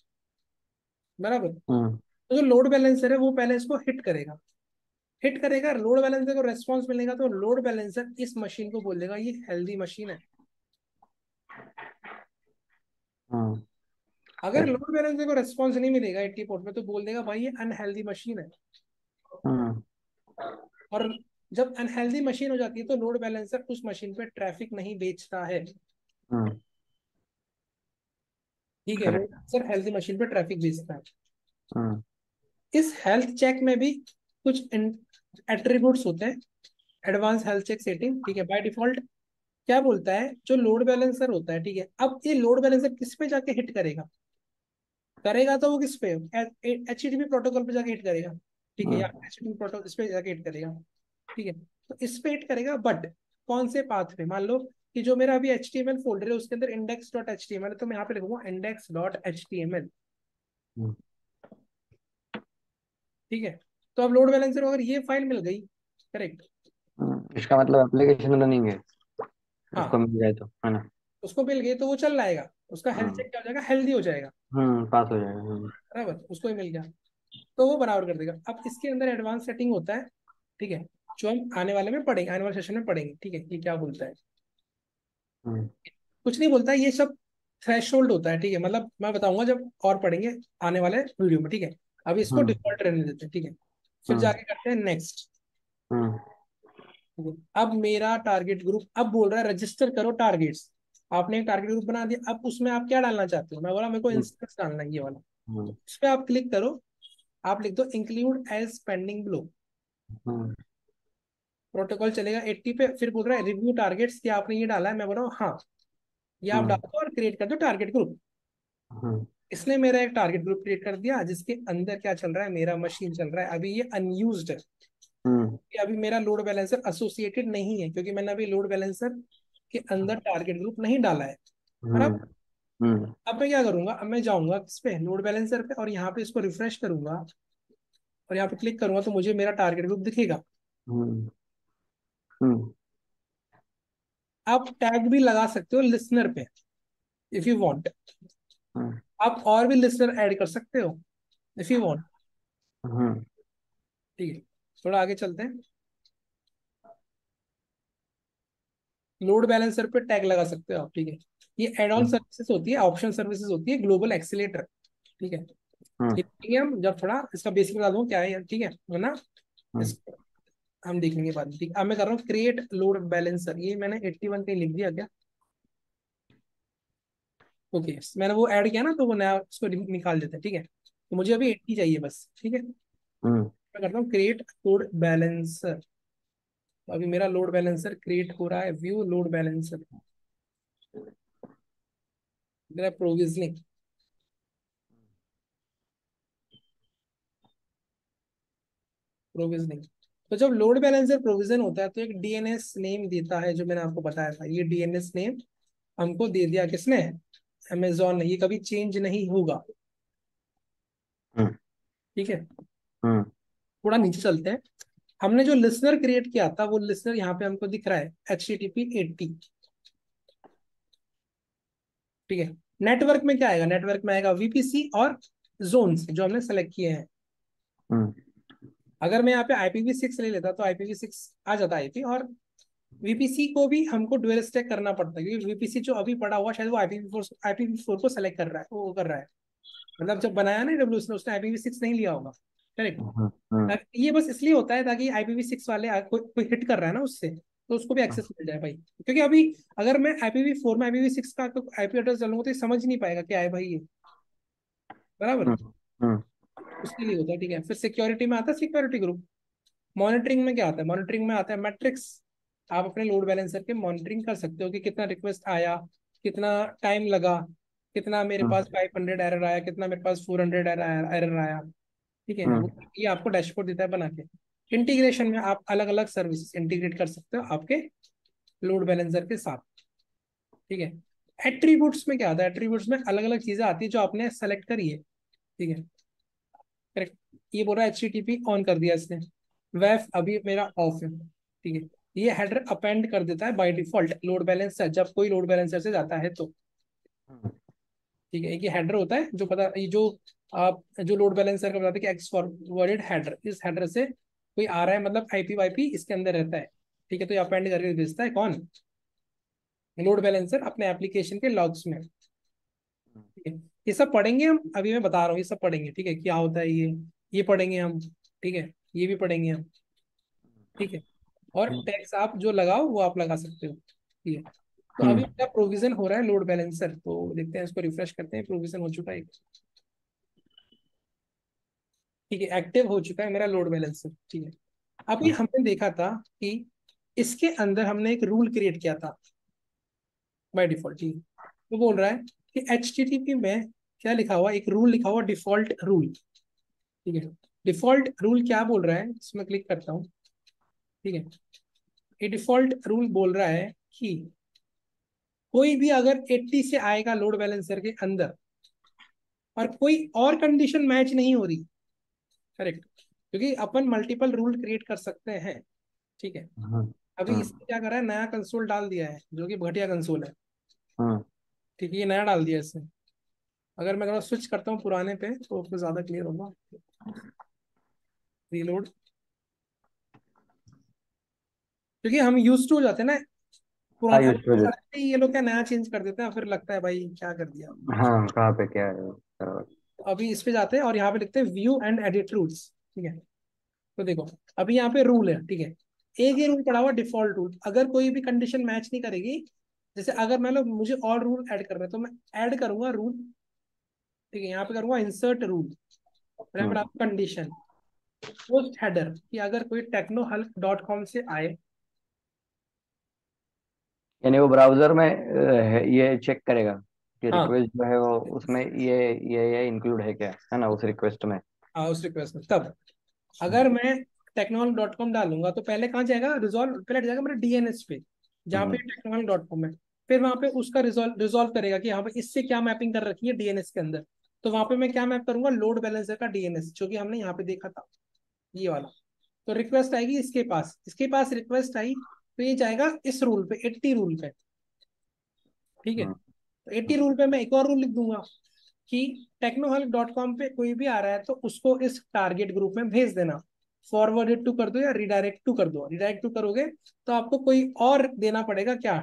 Speaker 1: बराबर।
Speaker 2: हम्म।
Speaker 1: तो जो लोड बैलेंसर है वो पहले इसको हिट करेगा, हिट करेगा, लोड बैलेंसर को रेस्पॉन्स मिलेगा, तो लोड बैलेंसर इस मशीन को बोल देगा ये हेल्दी मशीन है।
Speaker 2: हम्म।
Speaker 1: अगर लोड बैलेंसर को रेस्पॉन्स नहीं मिलेगा 80 पोर्ट में, तो बोल देगा भाई ये अनहेल्दी मशीन है।
Speaker 2: हम्म।
Speaker 1: और जब अनहेल्दी मशीन हो जाती है तो लोड बैलेंसर उस मशीन पे ट्रैफिक नहीं बेचता है,
Speaker 2: हम्म।
Speaker 1: ठीक है, वो
Speaker 2: करेक्ट।
Speaker 1: सर हेल्दी मशीन पे ट्रैफिक बेचता है।
Speaker 2: हम्म।
Speaker 1: इस हेल्थ चेक में भी कुछ एट्रीब्यूट्स होते हैं, एडवांस हेल्थ चेक सेटिंग, ठीक है। बाय डिफॉल्ट क्या बोलता है, जो लोड बैलेंसर होता है, ठीक है, अब ये लोड बैलेंसर किस पे जाके हिट करेगा, करेगा तो वो किस पे, HTTP प्रोटोकॉल पे जाके हिट करेगा, ठीक है, या
Speaker 2: हम्म।
Speaker 1: HTTP प्रोटोकॉल इस पे जाके हिट करेगा, ठीक है। तो इस पे हिट करेगा, बट कौन से पाथ पे, मान लो कि जो मेरा अभी HTML फोल्डर है उसके अंदर index.html है, तो मैं यहाँ पे लिखूंगा index.html,
Speaker 2: हम्म।
Speaker 1: ठीक है। तो अब लोड बैलेंसर को अगर ये फाइल मिल गई, करेक्ट,
Speaker 2: इसका मतलब एप्लीकेशन रनिंग है, उसको
Speaker 1: हाँ,
Speaker 2: मिल जाए तो, है ना?
Speaker 1: उसको मिल गई तो वो चल जाएगा, उसका हेल्थ
Speaker 2: हम्म।
Speaker 1: चेक क्या हो जाएगा, हेल्दी हो जाएगा,
Speaker 2: पास हो जाएगा।
Speaker 1: बराबर, उसको ही मिल गया, तो वो बराबर कर देगा। अब इसके अंदर एडवांस सेटिंग होता है, ठीक है, जो हम आने वाले में पढ़ेंगे, आने वाले सेशन में पढ़ेंगे, ठीक है, ये क्या बोलता है,
Speaker 2: हम्म।
Speaker 1: कुछ नहीं बोलता है, ये सब थ्रेशोल्ड होता है, ठीक है, मतलब मैं बताऊंगा जब और पढ़ेंगे आने वाले वीडियो में, ठीक है। अभी इसको
Speaker 2: हम्म।
Speaker 1: डिफॉल्ट रहने देते हैं, ठीक है, फिर
Speaker 2: हम्म।
Speaker 1: जाके करते हैं नेक्स्ट,
Speaker 2: हम्म।
Speaker 1: ठीक है। अब मेरा टारगेट ग्रुप अब बोल रहा है रजिस्टर करो टारगेट्स, आपने एक टारगेट ग्रुप बना दिया, अब उसमें आप क्या डालना चाहते हो, मैं बोला मेरे को
Speaker 2: हम्म।
Speaker 1: इंस्टेंस डालना है, ये वाला,
Speaker 2: हम्म।
Speaker 1: इस पे आप क्लिक करो, आप लिख दो इंक्लूड एज पेंडिंग ब्लो,
Speaker 2: हम्म।
Speaker 1: प्रोटोकॉल चलेगा 80 पे, फिर बोल रहा है रिव्यू टारगेट्स, क्या आपने ये डाला है, मैं बोल रहा हूँ हाँ, ये आप डाल
Speaker 2: हम्म।
Speaker 1: दो और क्रिएट कर दो टारगेट ग्रुप।
Speaker 2: हम्म।
Speaker 1: इसने मेरा एक टारगेट ग्रुप क्रिएट कर दिया, जिसके अंदर क्या चल रहा है, मेरा मशीन चल रहा है, अभी ये अनयूज्ड है,
Speaker 2: हम्म।
Speaker 1: कि अभी मेरा लोड बैलेंसर एसोसिएटेड नहीं है, क्योंकि मैंने अभी लोड बैलेंसर के अंदर टारगेट ग्रुप नहीं डाला है,
Speaker 2: हम्म।
Speaker 1: बराबर।
Speaker 2: हम्म।
Speaker 1: अब मैं क्या करूंगा, अब मैं जाऊंगा किस पे, लोड बैलेंसर पे, और यहाँ पे इसको रिफ्रेश करूंगा, और यहाँ पे क्लिक करूंगा, तो मुझे मेरा टारगेट ग्रुप दिखेगा।
Speaker 2: हम्म। हम्म।
Speaker 1: आप टैग भी लगा सकते हो लिसनर पे, इफ यू वांट,
Speaker 2: हम्म।
Speaker 1: आप और भी लिसनर ऐड कर सकते हो इफ यू वांट,
Speaker 2: हम्म।
Speaker 1: ठीक है। थोड़ा आगे चलते हैं, लोड बैलेंसर पे टैग लगा सकते हो आप, ठीक है। ये एड ऑन सर्विसेज होती है, ऑप्शन सर्विसेज होती है, ग्लोबल एक्सीलेटर, ठीक है।
Speaker 2: हम्म।
Speaker 1: ये देखेंगे हम जब, थोड़ा इसका बेसिक बता दूं क्या है, ठीक है ना,
Speaker 2: हम्म।
Speaker 1: इस हम देख लेंगे बाद में, ठीक है। अब मैं कर रहा हूँ क्रिएट लोड बैलेंसर, ये मैंने 81 पे लिख दिया क्या, ओके, मैंने वो ऐड किया ना, तो वो नया उसको निकाल देते हैं, ठीक है। तो मुझे अभी 80 चाहिए बस, ठीक है,
Speaker 2: हम्म।
Speaker 1: मैं करता हूँ क्रिएट लोड बैलेंसर। तो अभी मेरा लोड बैलेंसर क्रिएट हो रहा है, व्यू लोड बैलेंसर, मेरा प्रोविजनिंग, प्रोविजनिंग। तो जब लोड बैलेंसर प्रोविजन होता है तो एक डीएनएस नेम देता है, जो मैंने आपको बताया था, ये डीएनएस नेम हमको दे दिया किसने, अमेजोन ने, ये कभी चेंज नहीं होगा,
Speaker 2: हम्म।
Speaker 1: ठीक है।
Speaker 2: हम्म।
Speaker 1: थोड़ा नीचे चलते हैं, हमने जो लिसनर क्रिएट किया था, वो लिसनर यहाँ पे हमको दिख रहा है HTTP 80, ठीक है। नेटवर्क में क्या आएगा, नेटवर्क में आएगा VPC और जोन्स जो हमने सेलेक्ट किए हैं।
Speaker 2: हम्म।
Speaker 1: अगर मैं यहाँ पे IPv6 ले लेता तो IPv6 आ जाता आईपी, और VPC को भी हमको डुअल स्टैक करना पड़ता है, क्योंकि VPC जो अभी पड़ा हुआ शायद वो IPv4 को सेलेक्ट कर रहा है, वो कर रहा है, मतलब जब बनाया ना AWS ने, उसने IPv6 नहीं लिया होगा,
Speaker 2: हम्म। हम्म।
Speaker 1: करेक्ट। ये बस इसलिए होता है ताकि IPv6 वाले कोई हिट कर रहा है ना उससे, तो उसको भी एक्सेस मिल जाए भाई, क्योंकि अभी अगर मैं IPv4 में IPv6 का आईपी एड्रेस डालूंगा तो ये समझ नहीं पाएगा क्या है भाई ये, बराबर,
Speaker 2: हम्म। हम्म।
Speaker 1: उसके लिए होता है, ठीक है। फिर सिक्योरिटी में आता है सिक्योरिटी ग्रुप, मॉनिटरिंग में क्या आता है, मॉनिटरिंग में आता है मैट्रिक्स, आप अपने लोड बैलेंसर के मॉनिटरिंग कर सकते हो कि कितना रिक्वेस्ट आया, कितना टाइम लगा, कितना मेरे
Speaker 2: हम्म।
Speaker 1: पास 500 एरर आया, कितना मेरे पास 400 एरर आया, ठीक है। वो ये आपको डैशबोर्ड देता है बना के। इंटीग्रेशन में आप अलग अलग सर्विसेज इंटीग्रेट कर सकते हो आपके लोड बैलेंसर के साथ, ठीक है। एट्रीब्यूट्स में क्या आता है, एट्रीब्यूट्स में अलग अलग चीजें आती है जो आपने सेलेक्ट करी है। ठीक है, करेक्ट। ये बोल रहा है HTTP ऑन कर दिया इसने, वेफ अभी मेरा ऑफ है। ठीक है, ये हेडर अपेंड कर देता है बाय डिफॉल्ट लोड बैलेंसर, जब कोई लोड बैलेंसर से जाता है तो।
Speaker 2: हम्म।
Speaker 1: ठीक है, एक ये हेडर होता है जो पता, ये जो आप जो लोड बैलेंसर का बताते हैं कि एक्स फॉरवर्डेड हेडर, इस हेडर से कोई आ रहा है मतलब आईपी वाईपी इसके अंदर रहता है। ठीक है, तो ये अपेंड करके भेजता है कौन, लोड बैलेंसर अपने एप्लीकेशन के लॉग्स में। ठीक है, ये सब पढ़ेंगे हम, अभी मैं बता रहा हूँ ये सब पढ़ेंगे। ठीक है, क्या होता है ये पढ़ेंगे हम। ठीक है, ये भी पढ़ेंगे हम। ठीक है, और टैक्स आप जो लगाओ वो आप लगा सकते हो। ठीक है, तो अभी
Speaker 2: हम्म।
Speaker 1: मेरा प्रोविजन हो रहा है लोड बैलेंसर, तो देखते हैं इसको रिफ्रेश करते हैं, प्रोविजन हो चुका है। ठीक है, एक्टिव हो चुका है मेरा लोड बैलेंसर। ठीक है, अभी हमने देखा था कि इसके अंदर हमने एक रूल क्रिएट किया था बाय डिफॉल्ट। ठीक है, तो बोल रहा है कि HTTP में क्या लिखा हुआ, एक रूल लिखा हुआ डिफॉल्ट रूल। ठीक है, डिफॉल्ट रूल क्या बोल रहा है, इसमें क्लिक करता हूँ। ठीक है, ये डिफॉल्ट रूल बोल रहा है कि कोई भी अगर 80 से आएगा लोड बैलेंसर के अंदर और कोई और कंडीशन मैच नहीं हो रही, करेक्ट, क्योंकि अपन मल्टीपल रूल क्रिएट कर सकते हैं। ठीक है,
Speaker 2: हम्म।
Speaker 1: अभी
Speaker 2: हम्म।
Speaker 1: इसने क्या करा है, नया कंसोल डाल दिया है जो कि घटिया कंसोल है।
Speaker 2: हम्म।
Speaker 1: ठीक है, ये नया डाल दिया इसने। अगर मैं स्विच करता हूँ पुराने पे तो फिर ज्यादा क्लियर होगा। रीलोड, क्योंकि हम यूज टू हो जाते हैं ना
Speaker 2: हाँ,
Speaker 1: पुराना,
Speaker 2: यूज हो जाता।
Speaker 1: ये लोग क्या नया चेंज कर देते हैं, फिर लगता है भाई क्या कर दिया।
Speaker 2: हाँ, कहाँ पे क्या है बराबर।
Speaker 1: तो अभी इस पे जाते हैं और यहाँ पे लिखते हैं व्यू एंड एडिट रूल्स। ठीक है, तो देखो अभी यहाँ पे रूल है। ठीक है, एक ही रूल पड़ा हुआ डिफॉल्ट रूल, अगर कोई भी कंडीशन मैच नहीं करेगी, जैसे अगर मान लो मुझे और रूल ऐड करना है तो मैं ऐड करूंगा रूल। ठीक है, यहाँ पे करूंगा इंसर्ट रूल,
Speaker 2: हम्म।
Speaker 1: कंडीशन पोस्ट हेडर कि अगर कोई टेक्नोहल्प.com से आए।
Speaker 2: यानी वो ब्राउजर में ये चेक करेगा कि
Speaker 1: हाँ,
Speaker 2: रिक्वेस्ट जो है वो उसमें ये इंक्लूड है क्या, है ना, उस रिक्वेस्ट में।
Speaker 1: हाँ उस रिक्वेस्ट में तब
Speaker 2: हम्म।
Speaker 1: अगर मैं टेक्नोलॉजी.com डालूंगा तो पहले कहाँ जाएगा, रिजॉल्व पहले जाएगा मेरे DNS पे जहाँ पे
Speaker 2: हम्म।
Speaker 1: टेक्नोलॉजी.com है। फिर वहां पे उसका रिजॉल्व करेगा कि यहाँ पे इससे क्या मैपिंग कर रखी है DNS के अंदर। तो वहां पे मैं क्या मैप करूंगा, लोड बैलेंसर का DNS जो कि हमने यहाँ पे देखा था, ये वाला। तो रिक्वेस्ट आएगी इसके पास रिक्वेस्ट आई तो ये जाएगा इस रूल पे, 80 रूल पे। ठीक है,
Speaker 2: हम्म।
Speaker 1: तो 80 रूल पे मैं एक और रूल लिख दूंगा कि टेक्नोहल्प.com पे कोई भी आ रहा है तो उसको इस टारगेट ग्रुप में भेज देना, फॉरवर्डेड टू कर दो या रिडायरेक्ट टू कर दो। रिडायरेक्ट टू करोगे तो आपको कोई और देना पड़ेगा क्या,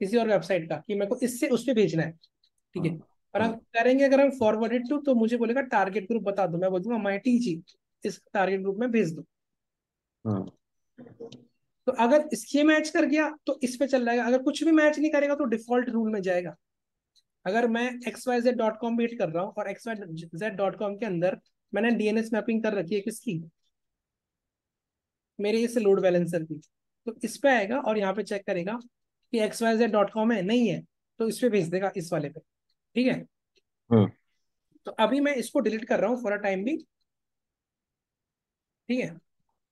Speaker 1: किसी और वेबसाइट का, कि मेरे को इससे उस पे भेजना है। ठीक है,
Speaker 2: हम्म।
Speaker 1: और हम
Speaker 2: हम्म।
Speaker 1: करेंगे अगर हम फॉरवर्डेड टू तो मुझे बोलेगा टारगेट ग्रुप बता दो, मैं बोल दूंगा माई टी इस टारगेट ग्रुप में भेज दो।
Speaker 2: हम्म।
Speaker 1: तो अगर इसके मैच कर गया तो इस पे चल जाएगा, अगर कुछ भी मैच नहीं करेगा तो डिफॉल्ट रूल में जाएगा। अगर मैं XYZ.com वेट कर रहा हूँ और XYZ.com के अंदर मैंने DNS मैपिंग कर रखी है किसकी, मेरे इस लोड बैलेंसर की, तो इस पे आएगा और यहाँ पे चेक करेगा कि XYZ.com है नहीं है, तो इस पे भेज देगा इस वाले पे। ठीक है,
Speaker 2: हम्म।
Speaker 1: तो अभी मैं इसको डिलीट कर रहा हूँ फॉर अ टाइम भी। ठीक है,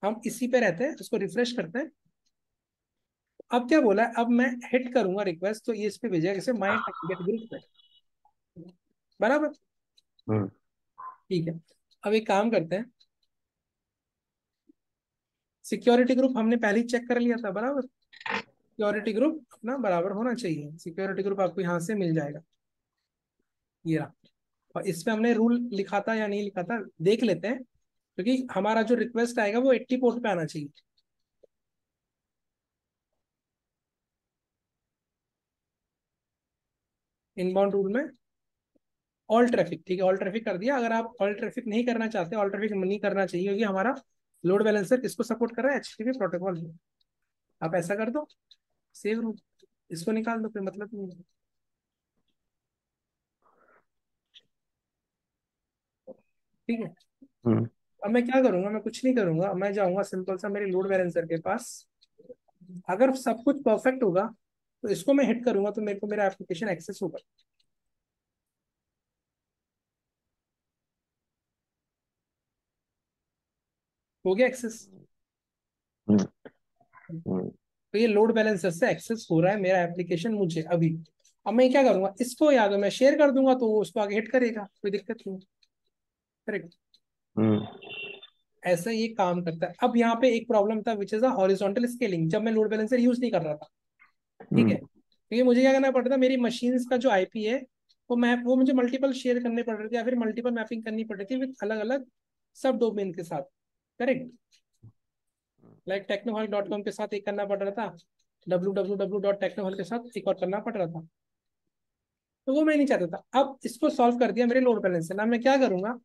Speaker 1: हम इसी पे रहते हैं, इसको रिफ्रेश करते हैं। अब क्या बोला है, अब मैं हिट करूंगा रिक्वेस्ट तो ये इस पे भेजेगा जैसे माई टारगेट ग्रुप पे, बराबर।
Speaker 2: हम्म।
Speaker 1: ठीक है, अब एक काम करते हैं, सिक्योरिटी ग्रुप हमने पहले ही चेक कर लिया था, बराबर। सिक्योरिटी ग्रुप अपना बराबर होना चाहिए, सिक्योरिटी ग्रुप आपको यहाँ से मिल जाएगा, ये रहा। और इस पे हमने रूल लिखा था या नहीं लिखा था देख लेते हैं, क्योंकि हमारा जो रिक्वेस्ट आएगा वो 80 पोर्ट पे आना चाहिए, इनबाउंड रूल में ऑल ट्रैफिक। ठीक है, ऑल ट्रैफिक कर दिया, अगर आप ऑल ट्रैफिक नहीं करना चाहते, ऑल ट्रैफिक नहीं करना चाहिए क्योंकि हमारा लोड बैलेंसर किसको सपोर्ट कर रहा है, HTTP प्रोटोकॉल। आप ऐसा कर दो, सेव रूल, इसको निकाल दो, फिर मतलब नहीं है। ठीक है,
Speaker 2: हम्म।
Speaker 1: अब मैं क्या करूंगा, मैं कुछ नहीं करूंगा, मैं जाऊंगा सिंपल सा मेरे लोड बैलेंसर के पास। अगर सब कुछ परफेक्ट होगा तो इसको मैं हिट करूंगा तो मेरे को मेरा एप्लीकेशन एक्सेस होगा। हो गया एक्सेस।
Speaker 2: हम्म। हम्म।
Speaker 1: तो ये लोड बैलेंसर से एक्सेस हो रहा है मेरा एप्लीकेशन मुझे अभी। अब मैं क्या करूंगा, इसको या तो मैं शेयर कर दूंगा तो वो उसको आगे हिट करेगा, कोई दिक्कत नहीं। करेक्ट।
Speaker 2: हम्म
Speaker 1: ऐसा ये काम करता है। अब यहाँ पे एक प्रॉब्लम था which is a horizontal scaling, जब मैं लोड बैलेंसर यूज नहीं कर रहा था। ठीक है,
Speaker 2: हम्म
Speaker 1: क्योंकि मुझे क्या करना पड़ता था, मेरी मशीन्स का जो आईपी है वो मुझे मल्टीपल शेयर करने पड़ रहे थे, या फिर मल्टीपल मैपिंग करनी पड़ रही थी विद अलग अलग सब डोमेन के साथ। करेक्ट। लाइक टेक्नोहॉल.com के साथ एक करना पड़ रहा था, www.technohol के साथ एक और करना पड़ रहा था। तो वो मैं नहीं चाहता था। अब इसको सॉल्व कर दिया मेरे लोड बैलेंसर। ना मैं क्या करूंगा,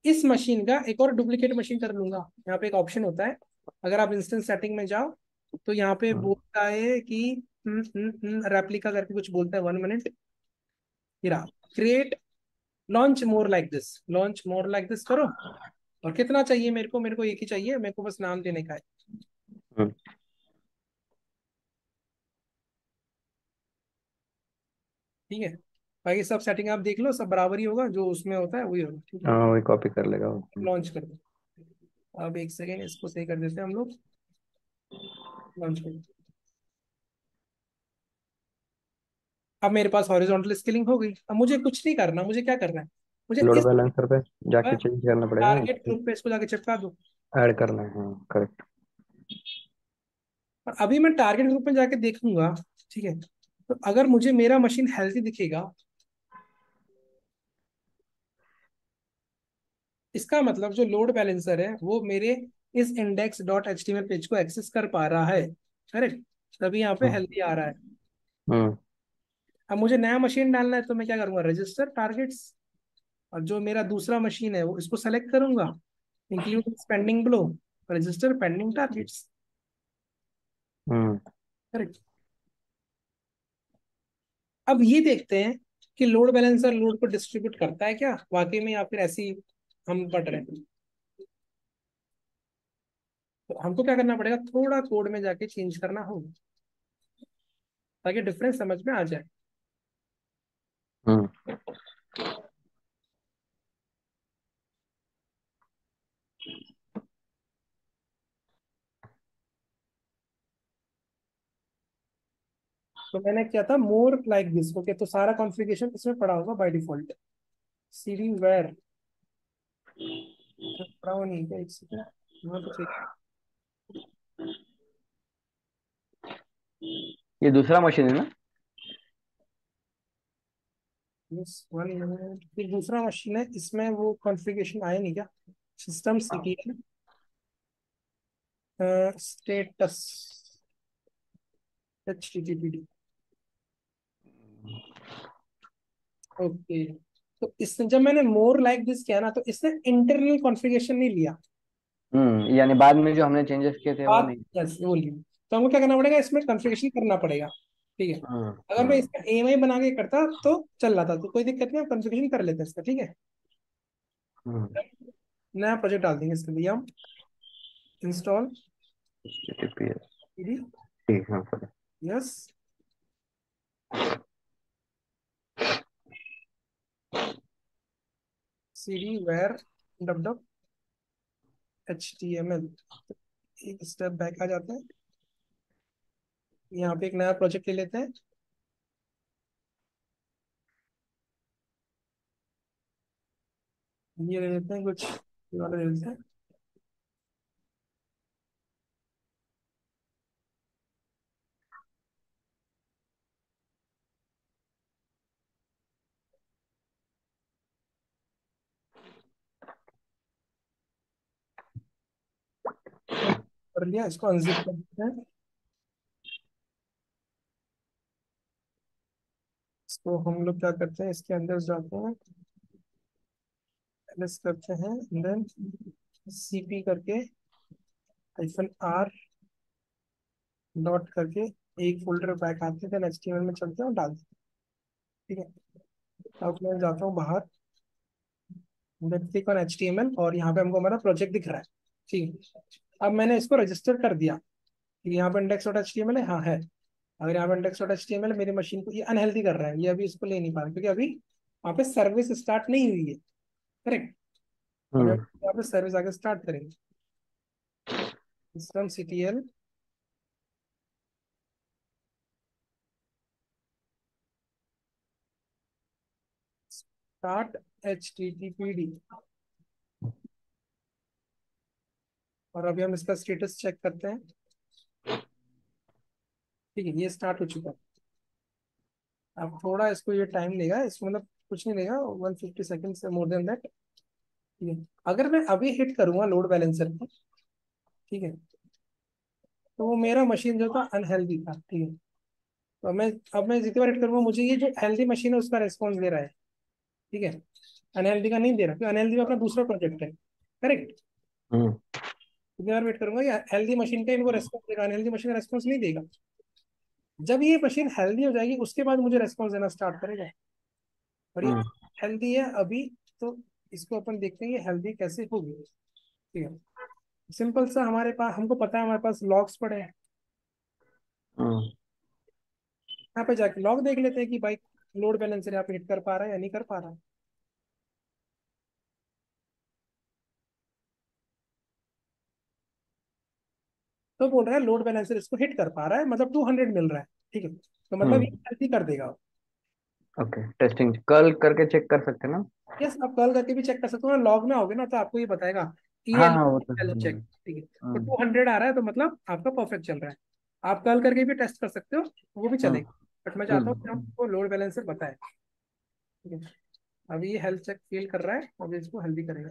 Speaker 1: इस मशीन का एक और डुप्लीकेट मशीन कर लूंगा। यहाँ पे एक ऑप्शन होता है, अगर आप इंस्टेंस सेटिंग में जाओ तो यहाँ पे
Speaker 2: हम्म।
Speaker 1: बोलता है कि रेप्लिका करके कुछ बोलता है, 1 मिनट। फिर create launch more like this, launch more like this करो। और कितना चाहिए मेरे को एक ही चाहिए, मेरे को बस नाम देने का है।
Speaker 2: हम्म।
Speaker 1: ठीक है, बाकी सब सेटिंग आप देख लो, सब बराबर ही होगा, जो उसमें होता है वही होगा। ठीक है,
Speaker 2: हाँ, वही कॉपी कर लेगा वो।
Speaker 1: लॉन्च कर दो। अब एक सेकेंड इसको सही कर देते हैं हम लोग। लॉन्च कर दो। अब मेरे पास हॉरिजॉन्टल स्केलिंग हो गई। अब मुझे कुछ नहीं करना, मुझे क्या करना है, मुझे
Speaker 2: लोड
Speaker 1: इस
Speaker 2: बैलेंसर पे जाके चेंज करना पड़ेगा
Speaker 1: टारगेट
Speaker 2: ना,
Speaker 1: ग्रुप पे इसको जाके चिपका दो।
Speaker 2: ऐड करना है। हाँ, करेक्ट।
Speaker 1: और अभी मैं टारगेट ग्रुप में जाके देखूंगा। ठीक है, तो अगर मुझे मेरा मशीन हेल्थी दिखेगा, इसका मतलब जो लोड बैलेंसर है वो मेरे इस index dot H T M L page को एक्सेस कर पा रहा है। करेक्ट, तभी यहाँ पे
Speaker 2: हम्म
Speaker 1: हेल्थी आ रहा है।
Speaker 2: हम्म
Speaker 1: अब मुझे नया मशीन डालना है तो मैं क्या करूंगा, रजिस्टर टारगेट्स, और जो मेरा दूसरा मशीन है वो इसको सेलेक्ट करूंगा, include pending below, register pending targets.
Speaker 2: Hmm
Speaker 1: correct. अब ये देखते हैं कि लोड बैलेंसर लोड को डिस्ट्रीब्यूट करता है क्या वाकई में, या फिर ऐसे ही हम पढ़ रहे हैं। तो हमको क्या करना पड़ेगा, थोड़ा कोड में जाके चेंज करना होगा, ताकि डिफरेंस समझ में आ जाए।
Speaker 2: हम्म।
Speaker 1: तो मैंने क्या था, मोर लाइक दिस। ओके, तो सारा कॉन्फ़िगरेशन इसमें पड़ा होगा बाय डिफॉल्ट। सीडी वेयर पड़ा हुआ नहीं क्या, एक सेकंड, यहाँ तो चेक।
Speaker 2: ये दूसरा मशीन है ना?
Speaker 1: Yes, 1 minute. फिर दूसरा मशीन है, इसमें वो कॉन्फ़िगरेशन आया नहीं क्या, system CTL status HTTPD। Okay, तो इसने जब मैंने मोर लाइक दिस किया ना, तो इसने इंटरनल कॉन्फ़िगरेशन नहीं लिया।
Speaker 2: यानी बाद में जो हमने चेंजेस किए थे वो
Speaker 1: बात
Speaker 2: नहीं।
Speaker 1: यस वो लिया। तो हमको क्या करना पड़ेगा, इसमें कॉन्फ़िगरेशन करना पड़ेगा। ठीक है,
Speaker 2: हम्म
Speaker 1: अगर मैं
Speaker 2: हम्म
Speaker 1: इसका AMI बना के करता तो चल रहा था, तो कोई दिक्कत नहीं, हम कॉन्फ़िगरेशन कर लेते हैं इसका। ठीक है,
Speaker 2: हम्म।
Speaker 1: नया प्रोजेक्ट डाल देंगे इसके लिए हम, इंस्टॉल
Speaker 2: HTTPS।
Speaker 1: सीडी।
Speaker 2: ठीक है sir.
Speaker 1: Yes, CD where dub dub HTML। एक स्टेप बैक आ जाते हैं, यहाँ पे एक नया प्रोजेक्ट ले लेते हैं। ये ले लेते हैं कुछ, ये वाला ले लेते हैं। कर लिया, इसको अनजिप कर देते हैं। इसको हम लोग क्या करते हैं, इसके अंदर जाते हैं, एलएस करते हैं, देन CP करके -R डॉट करके एक फोल्डर बैक आते हैं, देन HTML में चलते हैं और डालते हैं। ठीक है, अब मैं जाता हूँ बाहर, देन क्लिक ऑन HTML, और यहाँ पे हमको हमारा प्रोजेक्ट दिख रहा है। ठीक है, अब मैंने इसको रजिस्टर कर दिया कि यहाँ पे index dot H T M L है, हाँ है। अगर यहाँ पे index dot H T M L मेरी मशीन को ये अनहेल्दी कर रहा है, ये अभी इसको ले नहीं पा रहा क्योंकि अभी वहाँ पे सर्विस स्टार्ट नहीं हुई है। करेक्ट। अब
Speaker 2: हम्म
Speaker 1: यहाँ पे सर्विस आगे स्टार्ट करेंगे, सिस्टम CTL स्टार्ट HTTPD, और अभी हम इसका स्टेटस चेक करते हैं। ठीक है, ये स्टार्ट हो चुका है। अब थोड़ा इसको ये टाइम लेगा, इसको मतलब कुछ नहीं लेगा, 150 सेकेंड से मोर देन दैट। ठीक है, अगर मैं अभी हिट करूंगा लोड बैलेंसर को, ठीक है, तो वो मेरा मशीन जो था अनहेल्दी था। ठीक है, तो अब मैं जितनी बार हिट करूंगा मुझे ये जो हेल्दी मशीन है उसका रेस्पॉन्स दे रहा है। ठीक है, अनहेल्दी का नहीं दे रहा, क्योंकि अनहेल्दी में अपना दूसरा प्रोजेक्ट है। करेक्ट।
Speaker 2: हम्म
Speaker 1: जितनी बार वेट करूंगा ये हेल्दी मशीन का इनको रेस्पॉन्स देगा, अनहेल्दी मशीन का रेस्पॉन्स नहीं देगा। जब ये मशीन हेल्दी हो जाएगी उसके बाद मुझे रेस्पॉन्स देना स्टार्ट करेगा। और ये
Speaker 2: हम्म
Speaker 1: हेल्दी है अभी, तो इसको अपन देखते हैं ये हेल्दी कैसे होगी। ठीक है, सिंपल सा, हमारे पास, हमको पता है हमारे पास लॉग्स पड़े हैं।
Speaker 2: हम्म
Speaker 1: यहाँ पे जाके लॉग देख लेते हैं कि भाई लोड बैलेंसर यहाँ पे हिट कर पा रहा है या नहीं कर पा रहा है। तो बोल रहा है लोड बैलेंसर इसको हिट कर पा रहा है, मतलब 200 मिल रहा है। ठीक है, तो मतलब ये
Speaker 2: हम्म
Speaker 1: हेल्दी कर देगा।
Speaker 2: ओके, टेस्टिंग कल करके चेक कर सकते हैं ना?
Speaker 1: यस, आप कॉल करके भी चेक कर सकते हो ना, लॉग में आओगे ना तो आपको ये बताएगा कि ये
Speaker 2: हाँ हाँ, वो तो
Speaker 1: हेल्थ चेक। ठीक है, तो
Speaker 2: हम्म
Speaker 1: 200 आ रहा है तो मतलब आपका परफेक्ट चल रहा है। आप कॉल करके भी टेस्ट कर सकते हो, वो भी
Speaker 2: हम्म
Speaker 1: चलेगा। बट मैं चाहता हूँ कि
Speaker 2: हम्म
Speaker 1: आपको लोड बैलेंसर बताए। ठीक है, अभी ये हेल्थ चेक फेल कर रहा है, अभी इसको हेल्दी करेगा।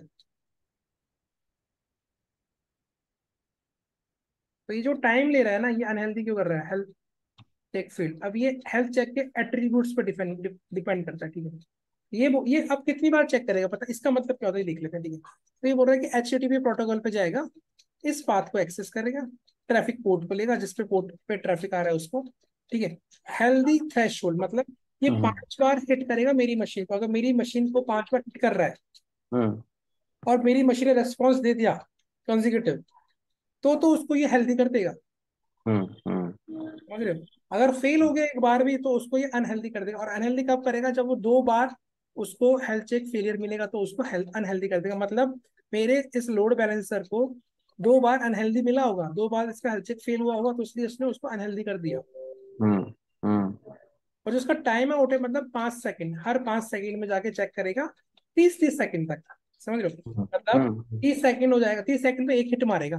Speaker 1: तो ये जो टाइम ले रहा है ना, ये अनहेल्दी क्यों कर रहा है? हेल्थ चेक फील्ड, अब ये हेल्थ चेक के एट्रीब्यूट्स पर डिपेंड डिपेंड करता है। ठीक है, ये अब कितनी बार चेक करेगा पता है? इसका मतलब क्या होता है देख लेते हैं। ठीक है, तो ये बोल रहा है कि HTTP प्रोटोकॉल पे जाएगा, इस पाथ को एक्सेस करेगा, ट्रैफिक पोर्ट को लेगा जिस पे पोर्ट पे ट्रैफिक आ रहा है उसको। ठीक है, हेल्दी थ्रेशोल्ड मतलब ये
Speaker 2: हम्म
Speaker 1: 5 बार हिट करेगा मेरी मशीन को। अगर मेरी मशीन को 5 बार हिट कर रहा है
Speaker 2: हम्म
Speaker 1: और मेरी मशीन ने रेस्पॉन्स दे दिया कंजिक्यूटिव, तो उसको ये हेल्दी कर देगा। समझ रहे हो? अगर फेल हो गया एक बार भी तो उसको ये अनहेल्दी कर देगा। और अनहेल्दी कब करेगा? जब वो 2 बार उसको हेल्थ चेक फेलियर मिलेगा तो उसको हेल्थ अनहेल्दी कर देगा। मतलब मेरे इस लोड बैलेंसर को 2 बार अनहेल्दी मिला होगा, 2 बार इसका हेल्थ चेक फेल हुआ होगा, तो इसलिए उसने उसको अनहेल्दी कर दिया।
Speaker 2: हम्म हम्म
Speaker 1: और जो उसका टाइम है वो मतलब 5 सेकंड, हर 5 सेकंड में जाके चेक करेगा, 30-30 सेकंड तक। समझ रहे हो?
Speaker 2: हम्म
Speaker 1: मतलब 30 सेकंड हो जाएगा, 30 सेकंड में एक हिट मारेगा,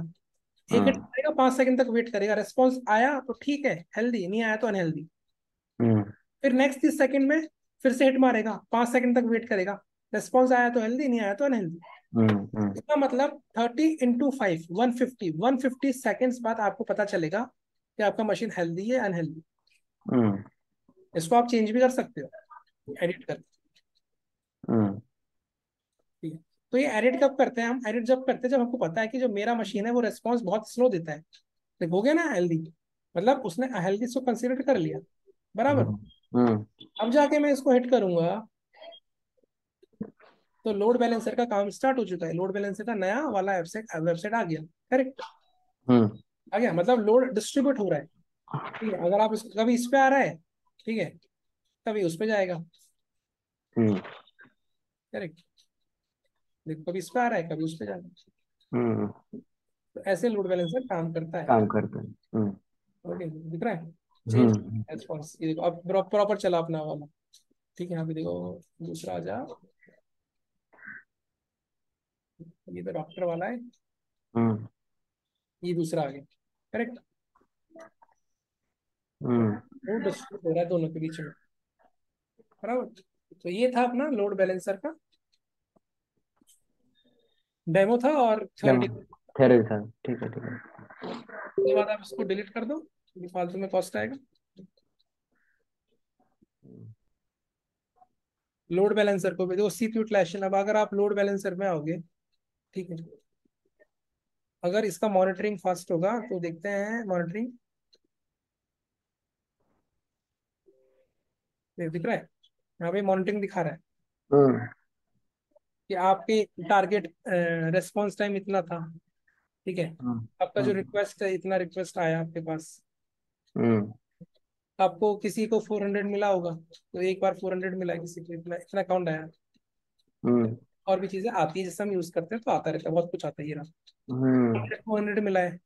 Speaker 1: एक हिट
Speaker 2: हम्म
Speaker 1: मारेगा, 5 सेकंड तक वेट करेगा, रेस्पॉन्स आया तो ठीक है हेल्दी, नहीं आया तो अनहेल्दी।
Speaker 2: हम्म
Speaker 1: फिर नेक्स्ट 30 सेकंड में फिर से हिट मारेगा, 5 सेकंड तक वेट करेगा, रेस्पॉन्स आया तो हेल्दी, नहीं आया तो अनहेल्दी।
Speaker 2: हम्म
Speaker 1: इसका मतलब 30 × 5 150 सेकेंड्स बाद आपको पता चलेगा कि आपका मशीन हेल्दी है अनहेल्दी।
Speaker 2: हम्म
Speaker 1: इसको आप चेंज भी कर सकते हो एडिट करके।
Speaker 2: हम्म
Speaker 1: ठीक है, तो ये एडिट कब करते हैं? हम एडिट जब करते हैं जब हमको पता है कि जो मेरा मशीन है वो रेस्पॉन्स बहुत स्लो देता है। तो हो गया ना हेल्दी, मतलब उसने हेल्दी को कंसिडर कर लिया। बराबर।
Speaker 2: हम्म
Speaker 1: अब जाके मैं इसको हिट करूंगा तो लोड बैलेंसर का काम स्टार्ट हो चुका है, लोड बैलेंसर का नया वाला वेबसाइट वेबसाइट आ गया। करेक्ट,
Speaker 2: हम्म
Speaker 1: आ गया, मतलब लोड डिस्ट्रीब्यूट हो रहा है। ठीक है, अगर आप कभी इस पे आ रहा है, ठीक है, कभी उस पे जाएगा।
Speaker 2: हम्म
Speaker 1: करेक्ट, देखो कभी इस पे आ रहा है कभी उस पे जाएगा।
Speaker 2: हम्म
Speaker 1: तो ऐसे लोड बैलेंसर काम करता है।
Speaker 2: काम करते हैं।
Speaker 1: ओके, दिख रहा है? चेंज
Speaker 2: हम्म
Speaker 1: रेस्पॉन्स, ये देखो अब प्रॉपर चला अपना वाला। ठीक है, यहाँ पे देखो दूसरा आ जा, ये तो डॉक्टर वाला है,
Speaker 2: हम्म
Speaker 1: ये दूसरा आ गया। करेक्ट,
Speaker 2: हम्म
Speaker 1: वो डिस्ट्रीब्यूट हो रहा है दोनों के बीच में। बराबर, तो ये था अपना लोड बैलेंसर का डेमो था और थ्योरेटिक।
Speaker 2: थेरी था, ठीक है ठीक है।
Speaker 1: उसके बाद आप इसको डिलीट कर दो, ये फालतू में कॉस्ट आएगा। लोड बैलेंसर को भी देखो, CPU यूटिलाइजेशन। अब अगर आप लोड बैलेंसर में आओगे, ठीक है, अगर इसका मॉनिटरिंग फास्ट होगा तो देखते हैं मॉनिटरिंग, दिख रहा है? यहाँ पे मॉनिटरिंग दिखा रहा है
Speaker 2: हम्म
Speaker 1: कि आपके टारगेट रेस्पॉन्स टाइम इतना था। ठीक है,
Speaker 2: हम्म
Speaker 1: आपका जो
Speaker 2: हम्म
Speaker 1: रिक्वेस्ट है इतना रिक्वेस्ट आया आपके पास,
Speaker 2: हम्म
Speaker 1: आपको किसी को 400 मिला होगा तो एक बार 400 मिला, किसी को इतना इतना काउंट आया।
Speaker 2: हम्म
Speaker 1: और भी चीजें आती है जैसे हम यूज करते हैं तो आता रहता है, बहुत कुछ आता है। ये रहा
Speaker 2: हम्म
Speaker 1: 400 मिला है।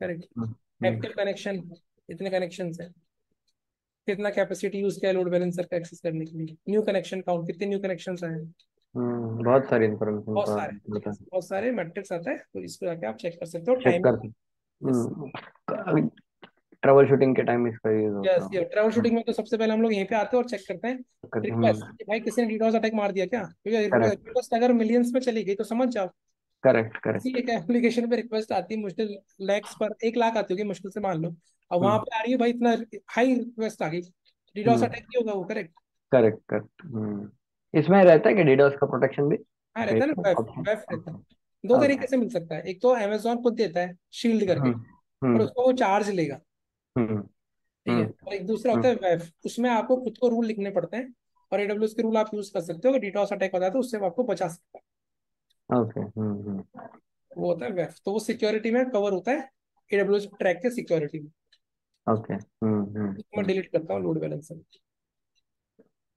Speaker 1: करेक्ट,
Speaker 2: हम्म
Speaker 1: एक्टिव कनेक्शन, इतने कनेक्शन है। कितना कैपेसिटी यूज किया लोड बैलेंसर का एक्सेस करने के लिए, न्यू कनेक्शन काउंट, कितने न्यू कनेक्शन आए हैं।
Speaker 2: बहुत सारी इन्फॉर्मेशन
Speaker 1: बहुत
Speaker 2: का
Speaker 1: सारे,
Speaker 2: पड़ता है।
Speaker 1: बहुत सारे मैट्रिक्स आता है, तो इसको जाके आप चेक कर सकते हो
Speaker 2: चेक
Speaker 1: टाइम।
Speaker 2: कर सकते। ट्रबल शूटिंग के टाइम इसका यूज होता
Speaker 1: यस,
Speaker 2: है।
Speaker 1: ये ट्रबल शूटिंग में तो सबसे पहले हम लोग यहीं पे आते हैं और चेक करते हैं रिक्वेस्ट कि भाई किसी ने डीडोस अटैक मार दिया क्या, क्योंकि
Speaker 2: करेक्ट
Speaker 1: रिक्वेस्ट अगर मिलियंस में चली गई तो समझ जाओ।
Speaker 2: करेक्ट
Speaker 1: किसी
Speaker 2: करेक्ट।
Speaker 1: एक एप्लीकेशन पे रिक्वेस्ट आती है मुश्किल लैक्स पर, 1 लाख आती होगी मुश्किल से मान लो, अब वहां पे आ रही है भाई इतना हाई रिक्वेस्ट आ गई, डीडोस अटैक नहीं होगा वो, करेक्ट।
Speaker 2: Correct correct. इसमें रहता है कि डीडोस का प्रोटेक्शन भी?
Speaker 1: हाँ रहता है
Speaker 2: फेस
Speaker 1: ना,
Speaker 2: का
Speaker 1: वेफ
Speaker 2: ऑप्शन?
Speaker 1: वेफ रहता है। दो
Speaker 2: ओके।
Speaker 1: तरीके से मिल सकता है, एक तो अमेजोन खुद देता है शील्ड करके,
Speaker 2: हम्म
Speaker 1: और
Speaker 2: हम्म
Speaker 1: उसको वो चार्ज लेगा,
Speaker 2: हम्म
Speaker 1: ठीक है।
Speaker 2: हम्म
Speaker 1: और एक दूसरा होता है
Speaker 2: हम्म।
Speaker 1: वेफ, उसमें आपको खुद को रूल लिखने पड़ते हैं, और एडब्ल्यूएस के रूल आप यूज कर सकते हो, अगर डीडोस अटैक होता है तो उससे वो आपको बचा सकता है।
Speaker 2: ओके।
Speaker 1: वो होता है वेफ, तो वो सिक्योरिटी में कवर होता है, एडब्ल्यूएस ट्रैक के सिक्योरिटी में।
Speaker 2: ओके।
Speaker 1: मैं डिलीट करता हूँ लोड बैलेंसर,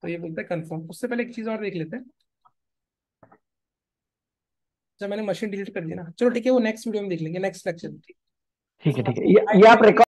Speaker 1: तो ये बोलता है कंफर्म। उससे पहले एक चीज और देख लेते हैं, जब मैंने मशीन डिलीट कर दी ना, चलो ठीक है, वो नेक्स्ट वीडियो में देख लेंगे, नेक्स्ट लेक्चर में, ठीक
Speaker 2: ठीक है ठीक है। ये आप
Speaker 1: है।
Speaker 2: रिकॉर्ड